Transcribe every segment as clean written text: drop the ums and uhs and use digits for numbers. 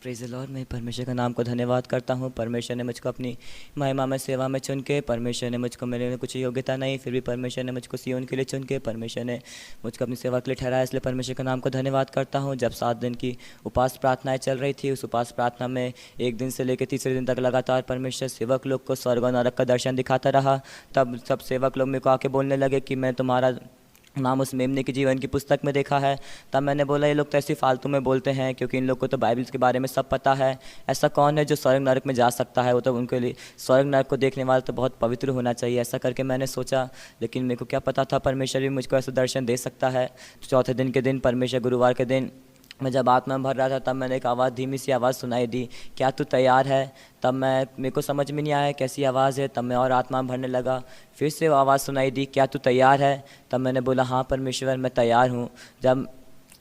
Praise the Lord. मैं परमेश्वर का नाम को धन्यवाद करता हूँ। परमेश्वर ने मुझको अपनी महिमा में सेवा में चुन के, परमेश्वर ने मुझको, मेरे में कुछ योग्यता नहीं, फिर भी परमेश्वर ने मुझको सिय्योन के लिए चुन के, परमेश्वर ने मुझको अपनी सेवा के लिए ठहराया। इसलिए परमेश्वर का नाम को धन्यवाद करता हूँ। जब 7 दिन की उपास प्रार्थनाएं चल रही थी, उस उपास प्रार्थना में एक दिन से लेकर तीसरे दिन तक लगातार परमेश्वर सेवक लोग को स्वर्ग और नरक का दर्शन दिखाता रहा। तब सब सेवक लोग मेरे को आके बोलने लगे कि मैं तुम्हारा नाम उस मेमने के जीवन की पुस्तक में देखा है। तब मैंने बोला ये लोग तो ऐसी फालतू में बोलते हैं, क्योंकि इन लोग को तो बाइबल के बारे में सब पता है। ऐसा कौन है जो स्वर्ग नरक में जा सकता है? वो तो उनके लिए स्वर्ग नरक को देखने वाला तो बहुत पवित्र होना चाहिए। ऐसा करके मैंने सोचा, लेकिन मेरे को क्या पता था परमेश्वर भी मुझको ऐसा दर्शन दे सकता है। चौथे दिन के दिन, परमेश्वर गुरुवार के दिन, मैं जब आत्मा में भर रहा था, तब मैंने एक आवाज़, धीमी सी आवाज़ सुनाई दी, क्या तू तैयार है? तब मेरे को समझ में नहीं आया कैसी आवाज़ है। तब मैं और आत्मा में भरने लगा। फिर से वो आवाज़ सुनाई दी, क्या तू तैयार है? तब मैंने बोला हाँ परमेश्वर मैं तैयार हूँ। जब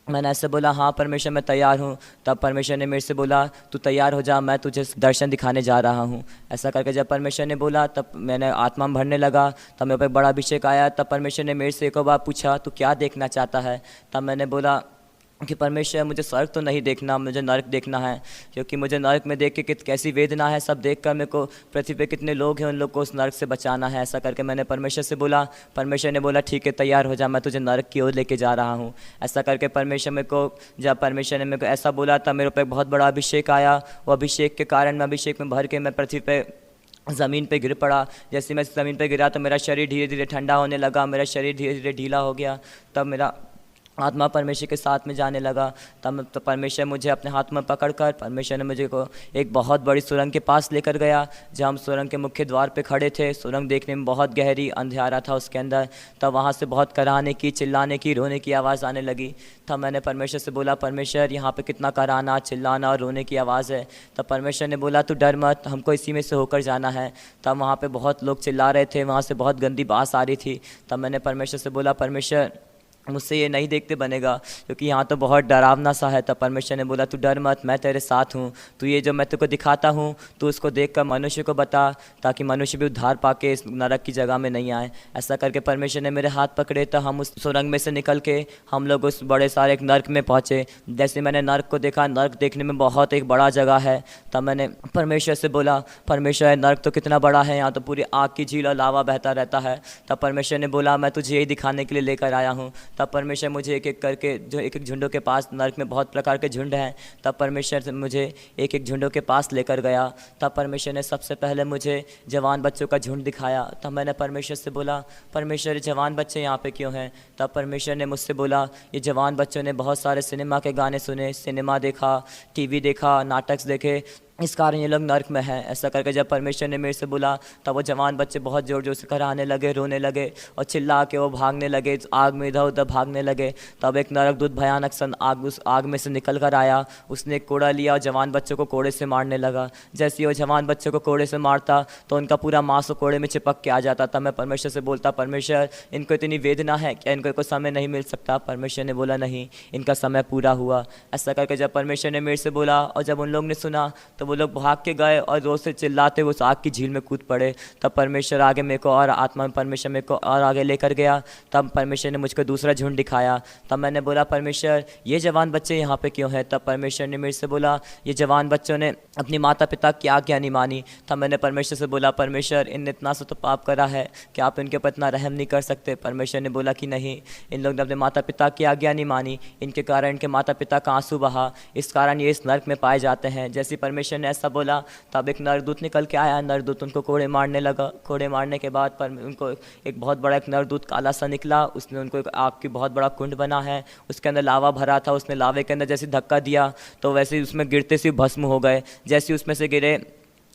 मैंने ऐसे बोला हाँ परमेश्वर मैं तैयार हूँ, तब परमेश्वर ने मेरे से बोला तू तैयार हो जा, मैं तुझे दर्शन दिखाने जा रहा हूँ। ऐसा करके जब परमेश्वर ने बोला, तब मैंने आत्मा में भरने लगा। तब मेरे पर बड़ा अभिषेक आया। तब परमेश्वर ने मेरे से एक और बार पूछा, तू क्या देखना चाहता है? तब मैंने बोला कि परमेश्वर मुझे स्वर्ग तो नहीं देखना, मुझे नरक देखना है, क्योंकि मुझे नरक में देख के कैसी वेदना है, सब देखकर मेरे को पृथ्वी पे कितने लोग हैं, उन लोग को उस नरक से बचाना है। ऐसा करके मैंने परमेश्वर से बोला। परमेश्वर ने बोला ठीक है तैयार हो जा, मैं तुझे नरक की ओर लेके जा रहा हूँ। ऐसा करके परमेश्वर मेरे को, जब परमेश्वर ने मेरे को ऐसा बोला, तब मेरे ऊपर बहुत बड़ा अभिषेक आया। वो अभिषेक के कारण मैं अभिषेक में भर के मैं पृथ्वी पे ज़मीन पे गिर पड़ा। जैसे मैं ज़मीन पे गिरा तो मेरा शरीर धीरे धीरे ठंडा होने लगा, मेरा शरीर धीरे धीरे ढीला हो गया। तब मेरा आत्मा परमेश्वर के साथ में जाने लगा। तब तो परमेश्वर मुझे अपने हाथ में पकड़कर, परमेश्वर ने मुझे को एक बहुत बड़ी सुरंग के पास लेकर गया। जब हम सुरंग के मुख्य द्वार पे खड़े थे, सुरंग देखने में बहुत गहरी, अंधेरा था उसके अंदर। तब वहाँ से बहुत कराहने की, चिल्लाने की, रोने की आवाज़ आने लगी। तब मैंने परमेश्वर से बोला, परमेश्वर यहाँ पे कितना कराहना, चिल्लाना और रोने की आवाज़ है। तब परमेश्वर ने बोला तू डर मत, हमको इसी में से होकर जाना है। तब वहाँ पे बहुत लोग चिल्ला रहे थे, वहाँ से बहुत गंदी बास आ रही थी। तब मैंने परमेश्वर से बोला, परमेश्वर मुझसे ये नहीं देखते बनेगा, क्योंकि यहाँ तो बहुत डरावना सा है। तब परमेश्वर ने बोला तू डर मत, मैं तेरे साथ हूँ। तू ये जो मैं तेरे को दिखाता हूँ, तू उसको देखकर मनुष्य को बता, ताकि मनुष्य भी उद्धार पाके इस नरक की जगह में नहीं आए। ऐसा करके परमेश्वर ने मेरे हाथ पकड़े। तो हम उस सुरंग में से निकल के हम लोग उस बड़े सारे एक नर्क में पहुँचे। जैसे मैंने नर्क को देखा, नर्क देखने में बहुत एक बड़ा जगह है। तब मैंने परमेश्वर से बोला, परमेश्वर नर्क तो कितना बड़ा है, यहाँ तो पूरी आग की झील और लावा बहता रहता है। तब परमेश्वर ने बोला मैं तुझे यही दिखाने के लिए लेकर आया हूँ। तब परमेश्वर मुझे एक एक करके, जो एक एक झुंडों के पास, नरक में बहुत प्रकार के झुंड हैं, तब परमेश्वर मुझे एक एक झुंडों के पास लेकर गया। तब परमेश्वर ने सबसे पहले मुझे जवान बच्चों का झुंड दिखाया। तब मैंने परमेश्वर से बोला, परमेश्वर जवान बच्चे यहाँ पे क्यों हैं? तब परमेश्वर ने मुझसे बोला, ये जवान बच्चों ने बहुत सारे सिनेमा के गाने सुने, सिनेमा देखा, टीवी देखा, नाटक देखे, इस कारण ये लोग नर्क में हैं। ऐसा करके जब परमेश्वर ने मेरे से बोला, तब वो जवान बच्चे बहुत ज़ोर ज़ोर से कराहने लगे, रोने लगे और चिल्ला के वो भागने लगे, आग में इधर उधर भागने लगे। तब एक नरक दूत भयानक सन आग, उस आग में से निकल कर आया। उसने एक कोड़ा लिया और जवान बच्चों को कोड़े से मारने लगा। जैसे ही वो जवान बच्चों को कोड़े से मारता तो उनका पूरा मांस वो कोड़े में चिपक के आ जाता। तब मैं परमेश्वर से बोलता, परमेश्वर इनको इतनी वेदना है, क्या इनको कोई समय नहीं मिल सकता? परमेश्वर ने बोला नहीं, इनका समय पूरा हुआ। ऐसा करके जब परमेश्वर ने मेरे से बोला और जब उन लोग ने सुना, तो वो लोग भाग के गए और जोर से चिल्लाते उस आग की झील में कूद पड़े। तब परमेश्वर आगे मेरे को, और आत्मा में परमेश्वर मेरे को और आगे लेकर गया। तब परमेश्वर ने मुझको दूसरा झुंड दिखाया। तब मैंने बोला, परमेश्वर ये जवान बच्चे यहाँ पे क्यों हैं? तब परमेश्वर ने मेरे से बोला, ये जवान बच्चों ने अपनी माता पिता की आज्ञा नहीं मानी। तब मैंने परमेश्वर से बोला, परमेश्वर इनने इतना सा तो पाप करा है कि आप इनके ऊपर इतना रहम नहीं कर सकते? परमेश्वर ने बोला कि नहीं, इन लोग ने अपने माता पिता की आज्ञा नहीं मानी, इनके कारण इनके माता पिता का आंसू बहा, इस कारण ये इस नर्क में पाए जाते हैं। जैसे परमेश्वर ने ऐसा बोला, तब एक नरदूत निकल के आया। नरदूत उनको कोड़े मारने लगा। कोड़े मारने के बाद पर उनको एक बहुत बड़ा एक नरदूत काला सा निकला। उसने उनको एक आग की बहुत बड़ा कुंड बना है, उसके अंदर लावा भरा था। उसने लावे के अंदर जैसे धक्का दिया तो वैसे ही उसमें गिरते से भस्म हो गए। जैसे उसमें से गिरे,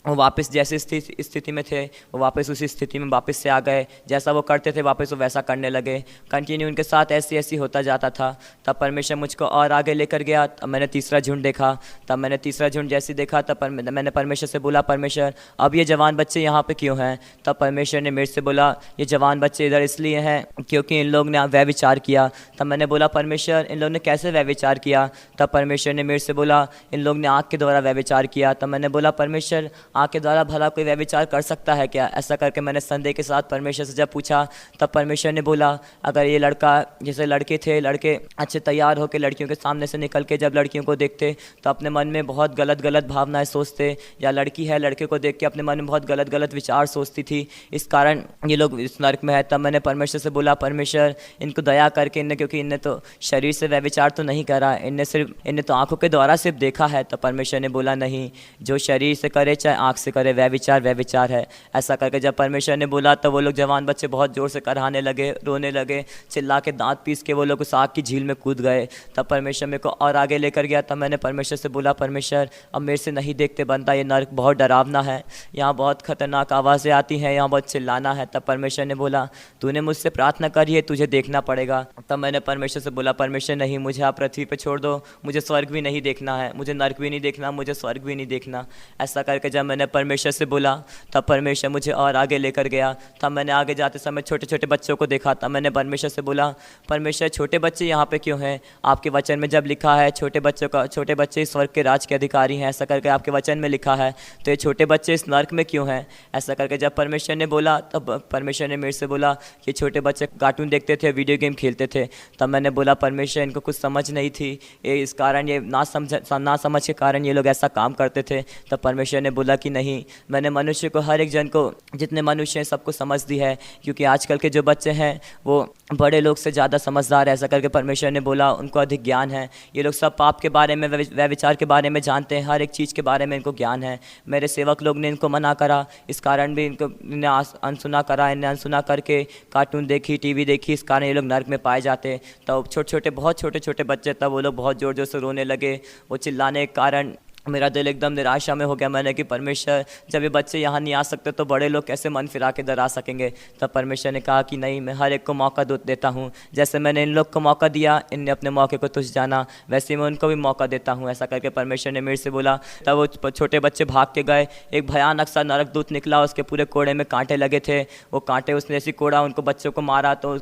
वो वापस जैसे स्थिति में थे, वो वापस उसी स्थिति में वापस से आ गए। जैसा वो करते थे वापस वो वैसा करने लगे। कंटिन्यू उनके साथ ऐसी होता जाता था। तब परमेश्वर मुझको और आगे लेकर गया। तब मैंने तीसरा झुंड देखा। तब मैंने तीसरा झुंड जैसे देखा, तब मैंने परमेश्वर से बोला, परमेश्वर अब ये जवान बच्चे यहाँ पे क्यों हैं? तब परमेश्वर ने मेरे से बोला, ये जवान बच्चे इधर इसलिए हैं क्योंकि इन लोग ने व्यभिचार किया। तब मैंने बोला, परमेश्वर इन लोग ने कैसे व्यभिचार किया? तब परमेश्वर ने मेरे से बोला, इन लोग ने आग के द्वारा व्यभिचार किया। तब मैंने बोला, परमेश्वर आँख के द्वारा भला कोई व्यभिचार कर सकता है क्या? ऐसा करके मैंने संदेह के साथ परमेश्वर से जब पूछा, तब परमेश्वर ने बोला, अगर ये लड़का, जैसे लड़के थे, लड़के अच्छे तैयार होकर लड़कियों के सामने से निकल के जब लड़कियों को देखते तो अपने मन में बहुत गलत गलत भावनाएं सोचते, या लड़की है लड़के को देख के अपने मन में बहुत गलत गलत विचार सोचती थी, इस कारण ये लोग इस नरक में है। तब मैंने परमेश्वर से बोला, परमेश्वर इनको दया करके, इनने, क्योंकि इनने तो शरीर से व्यभिचार तो नहीं करा, इनने तो आंखों के द्वारा सिर्फ देखा है। तो परमेश्वर ने बोला, नहीं, जो शरीर से करे चाहे आंख से करे, व्यभिचार व्यभिचार है। ऐसा करके जब परमेश्वर ने बोला तो वो लोग जवान बच्चे बहुत जोर से कराहने लगे, रोने लगे, चिल्ला के दांत पीस के वो लोग उस आग की झील में कूद गए। तब परमेश्वर मेरे को और आगे लेकर गया। तब मैंने परमेश्वर से बोला, परमेश्वर अब मेरे से नहीं देखते बनता, ये नर्क बहुत डरावना है, यहाँ बहुत खतरनाक आवाज़ें आती हैं, यहाँ बहुत चिल्लाना है। तब परमेश्वर ने बोला, तूने मुझसे प्रार्थना करी है, तुझे देखना पड़ेगा। तब मैंने परमेश्वर से बोला, परमेश्वर नहीं, मुझे आप पृथ्वी पे छोड़ दो, मुझे स्वर्ग भी नहीं देखना है, मुझे नर्क भी नहीं देखना, मुझे स्वर्ग भी नहीं देखना। ऐसा करके जब मैंने परमेश्वर से बोला तब परमेश्वर मुझे और आगे लेकर गया। तब मैंने आगे जाते समय छोटे छोटे बच्चों को देखा। तब मैंने परमेश्वर से बोला, परमेश्वर छोटे बच्चे यहाँ पे क्यों हैं? आपके वचन में जब लिखा है छोटे बच्चे स्वर्ग के राज के अधिकारी हैं, ऐसा करके आपके वचन में लिखा है, तो ये छोटे बच्चे इस नर्क में क्यों हैं? ऐसा करके जब परमेश्वर ने बोला तब परमेश्वर ने मेरे से बोला कि छोटे बच्चे कार्टून देखते थे, वीडियो गेम खेलते थे। तब मैंने बोला, परमेश्वर इनको कुछ समझ नहीं थी, ये इस कारण, ये ना समझ के कारण ये लोग ऐसा काम करते थे। तब परमेश्वर ने बोला कि नहीं, मैंने मनुष्य को, हर एक जन को, जितने मनुष्य हैं सबको समझ दी है, क्योंकि आजकल के जो बच्चे हैं वो बड़े लोग से ज़्यादा समझदार है। ऐसा करके परमेश्वर ने बोला, उनको अधिक ज्ञान है, ये लोग सब पाप के बारे में, व्यभिचार के बारे में जानते हैं, हर एक चीज़ के बारे में इनको ज्ञान है। मेरे सेवक लोग ने इनको मना करा, इस कारण भी इन्हें अनसुना करा, इन्हें अनसुना करके कार्टून देखी, टीवी देखी, इस कारण ये लोग नर्क में पाए जाते। तब बहुत छोटे छोटे बच्चे, तब वो लोग बहुत ज़ोर ज़ोर से रोने लगे, वो चिल्लाने के कारण मेरा दिल एकदम निराशा में हो गया। मैंने कि परमेश्वर, जब ये बच्चे यहाँ नहीं आ सकते तो बड़े लोग कैसे मन फिरा के इधर आ सकेंगे? तब परमेश्वर ने कहा कि नहीं, मैं हर एक को मौका देता हूँ, जैसे मैंने इन लोग को मौका दिया, इनने अपने मौके को तुझ जाना, वैसे मैं उनको भी मौका देता हूँ। ऐसा करके परमेश्वर ने मेरे से बोला। तब वो छोटे बच्चे भाग के गए। एक भयानक सा नरक दूत निकला, उसके पूरे कोड़े में कांटे लगे थे। वो कांटे, उसने जैसी कोड़ा उनको बच्चों को मारा, तो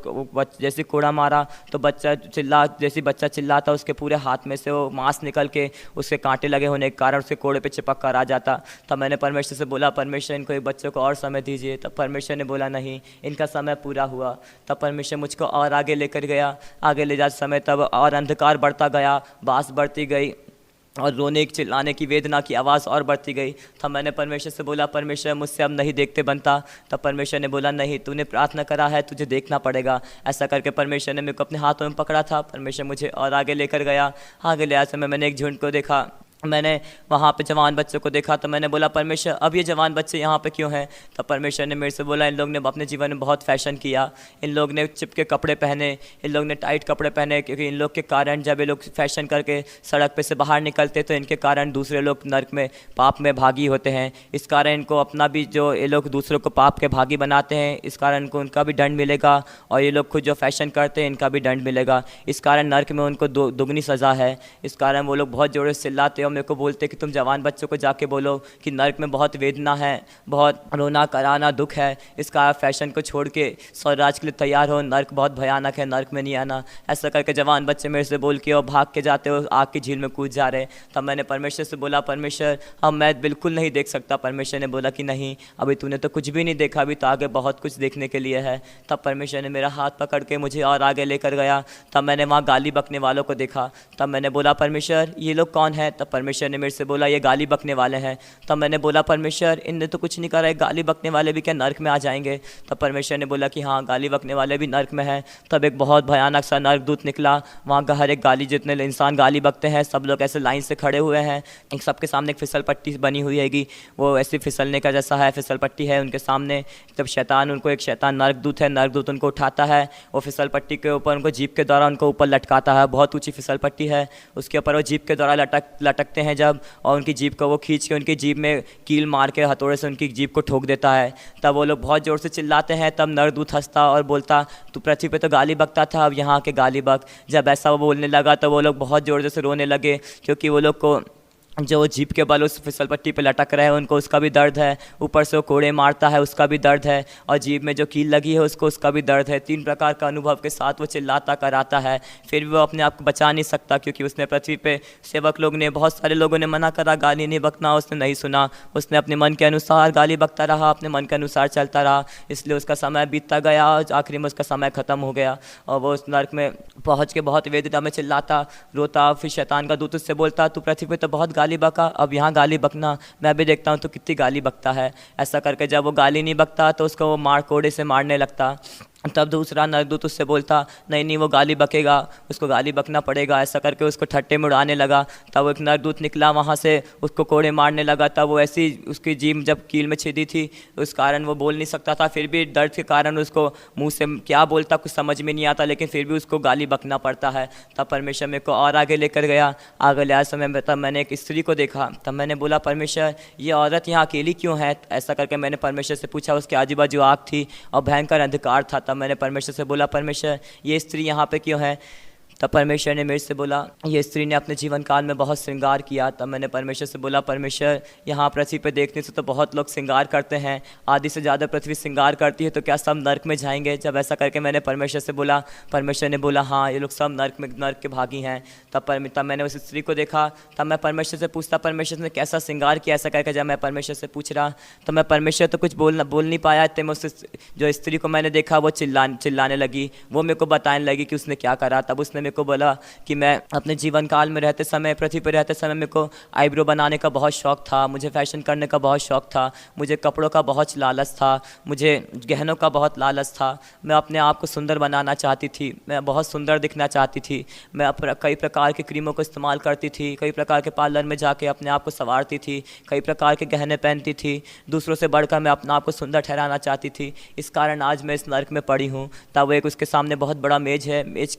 जैसी कोड़ा मारा तो बच्चा चिल्लाता, उसके पूरे हाथ में से वो मांस निकल के उसके कांटे लगे होने के कारण उसके कोड़े पे चिपक कर आ जाता। तब मैंने परमेश्वर से बोला, परमेश्वर इनको एक बच्चों को और समय दीजिए। तब परमेश्वर ने बोला, नहीं, इनका समय पूरा हुआ। तब परमेश्वर मुझको और आगे लेकर गया। आगे ले जाते समय तब और अंधकार बढ़ता गया, बाँस बढ़ती गई और रोने चिल्लाने की, वेदना की आवाज़ और बढ़ती गई। तब मैंने परमेश्वर से बोला, परमेश्वर मुझसे अब नहीं देखते बनता। तब परमेश्वर ने बोला, नहीं, तूने प्रार्थना करा है, तुझे देखना पड़ेगा। ऐसा करके परमेश्वर ने मेरे को अपने हाथों में पकड़ा था। परमेश्वर मुझे और आगे लेकर गया। आगे ले आते समय मैंने एक झुंड को देखा, मैंने वहाँ पे जवान बच्चों को देखा। तो मैंने बोला, परमेश्वर अब ये जवान बच्चे यहाँ पे क्यों हैं? तब परमेश्वर ने मेरे से बोला, इन लोग ने अपने जीवन में बहुत फैशन किया, इन लोग ने चिपके कपड़े पहने, इन लोग ने टाइट कपड़े पहने, क्योंकि इन लोग के कारण जब ये लोग फैशन करके सड़क पे से बाहर निकलते तो इनके कारण दूसरे लोग नर्क में, पाप में भागी होते हैं। इस कारण इनको अपना भी, जो ये लोग दूसरों को पाप के भागी बनाते हैं, इस कारण इनको उनका भी दंड मिलेगा, और ये लोग खुद जो फैशन करते हैं इनका भी दंड मिलेगा। इस कारण नर्क में उनको दुगनी सज़ा है। इस कारण वो लोग बहुत जोर से चिल्लाते और मेरे को बोलते कि तुम जवान बच्चों को जाके बोलो कि नर्क में बहुत वेदना है, बहुत रोना कराना दुख है, इसका फैशन को छोड़ के स्वर्ग राज के लिए तैयार हो, नर्क बहुत भयानक है, नर्क में नहीं आना। ऐसा करके जवान बच्चे मेरे से बोल के और भाग के जाते हो, आग की झील में कूद जा रहे। तब मैंने परमेश्वर से बोला, परमेश्वर अब मैं बिल्कुल नहीं देख सकता। परमेश्वर ने बोला कि नहीं, अभी तूने तो कुछ भी नहीं देखा, अभी तो आगे बहुत कुछ देखने के लिए है। तब परमेश्वर ने मेरा हाथ पकड़ के मुझे और आगे लेकर गया। तब मैंने वहाँ गाली बकने वालों को देखा। तब मैंने बोला, परमेश्वर ये लोग कौन है? तब परमेश्वर ने मेरे से बोला, ये गाली बकने वाले हैं। तब मैंने बोला, परमेश्वर इनने तो कुछ नहीं करा है, गाली बकने वाले भी क्या नर्क में आ जाएंगे? तब परमेश्वर ने बोला कि हाँ, गाली बकने वाले भी नर्क में हैं। तब एक बहुत भयानक सा नर्क दूत निकला। वहाँ का हर एक गाली, जितने इंसान गाली बकते हैं सब लोग ऐसे लाइन से खड़े हुए हैं। एक सबके सामने एक फिसल पट्टी बनी हुई हैगी, वो ऐसी फिसलने का जैसा है, फिसल पट्टी है उनके सामने। तब शैतान उनको, एक शैतान नर्क दूत है, नर्क दूत उनको उठाता है, वो फिसल पट्टी के ऊपर उनको जीप के द्वारा उनको ऊपर लटकाता है। बहुत ऊँची फिसल पट्टी है, उसके ऊपर वो जीप के द्वारा लटकते हैं जब, और उनकी जीप को वो खींच के उनकी जीप में कील मार के हथौड़े से उनकी जीप को ठोक देता है। तब वो लोग बहुत ज़ोर से चिल्लाते हैं। तब नरदूत हंसता और बोलता, तू पृथ्वी पे तो गाली बकता था, अब यहाँ के गाली बक। जब ऐसा वो बोलने लगा तो वो लोग बहुत ज़ोर से रोने लगे, क्योंकि वो लोग को जो जीप के बल उस फिसल पट्टी पे लटक रहे हैं उनको, उसका भी दर्द है। ऊपर से वो कोड़े मारता है, उसका भी दर्द है। और जीप में जो कील लगी है उसको, उसका भी दर्द है। 3 प्रकार का अनुभव के साथ वो चिल्लाता कराता है, फिर भी वो अपने आप को बचा नहीं सकता, क्योंकि उसने पृथ्वी पे सेवक लोग ने, बहुत सारे लोगों ने मना करा गाली नहीं बकना, उसने नहीं सुना। उसने अपने मन के अनुसार गाली बकता रहा, अपने मन के अनुसार चलता रहा, इसलिए उसका समय बीतता गया और आखिरी में उसका समय ख़त्म हो गया। और वो उस नर्क में पहुँच के बहुत वेदना में चिल्लाता रोता। फिर शैतान का दूत उससे बोलता, तू पृथ्वी पे तो बहुत गाली बका, अब यहाँ गाली बकना, मैं भी देखता हूँ तो कितनी गाली बकता है। ऐसा करके जब वो गाली नहीं बकता तो उसको वो मार कोड़े से मारने लगता। तब दूसरा नरदूत उससे बोलता, नहीं नहीं वो गाली बकेगा, उसको गाली बकना पड़ेगा। ऐसा करके उसको ठट्टे में उड़ाने लगा। तब एक नरदूत निकला वहाँ से, उसको कोड़े मारने लगा। तब वो ऐसी उसकी जीभ जब कील में छिदी थी उस कारण वो बोल नहीं सकता था, फिर भी दर्द के कारण उसको मुंह से क्या बोलता कुछ समझ में नहीं आता, लेकिन फिर भी उसको गाली बकना पड़ता है। तब परमेश्वर मेरे को और आगे लेकर गया। आगे ले आए समय में तब मैंने एक स्त्री को देखा। तब मैंने बोला, परमेश्वर ये औरत यहाँ अकेली क्यों है? ऐसा करके मैंने परमेश्वर से पूछा। उसके आजू बाजू आग थी और भयंकर अंधकार था। तब मैंने परमेश्वर से बोला, परमेश्वर ये स्त्री यहाँ पे क्यों है? तब परमेश्वर ने मेरे से बोला, ये स्त्री ने अपने जीवन काल में बहुत श्रृंगार किया। तब मैंने परमेश्वर से बोला, परमेश्वर यहाँ पृथ्वी पे देखने से तो बहुत लोग श्रृंगार करते हैं, आधी से ज़्यादा पृथ्वी श्रृंगार करती है, तो क्या सब नर्क में जाएंगे? जब ऐसा करके मैंने परमेश्वर से बोला, परमेश्वर ने बोला, हाँ ये लोग सब नर्क के भागी हैं। तब मैंने उस स्त्री को देखा। तब मैं परमेश्वर से पूछता, परमेश्वर ने कैसा श्रृंगार किया? ऐसा करके जब मैं परमेश्वर से पूछ रहा तो मैं परमेश्वर तो कुछ बोल नहीं पाया। इतने में उस जो स्त्री को मैंने देखा वो चिल्लाने लगी, वो मेरे को बताने लगी कि उसने क्या करा। तब उसने मेरे को बोला कि मैं अपने जीवन काल में रहते समय, पृथ्वी पर रहते समय मेरे को आईब्रो बनाने का बहुत शौक था, मुझे फैशन करने का बहुत शौक था, मुझे कपड़ों का बहुत लालच था, मुझे गहनों का बहुत लालच था। मैं अपने आप को सुंदर बनाना चाहती थी, मैं बहुत सुंदर दिखना चाहती थी। मैं कई प्रकार के क्रीमों को इस्तेमाल करती थी, कई प्रकार के पार्लर में जाके अपने आप को संवारती थी, कई प्रकार के गहने पहनती थी, दूसरों से बढ़कर मैं अपने आप को सुंदर ठहराना चाहती थी। इस कारण आज मैं इस नर्क में पड़ी हूँ। तब एक उसके सामने बहुत बड़ा मेज है, मेज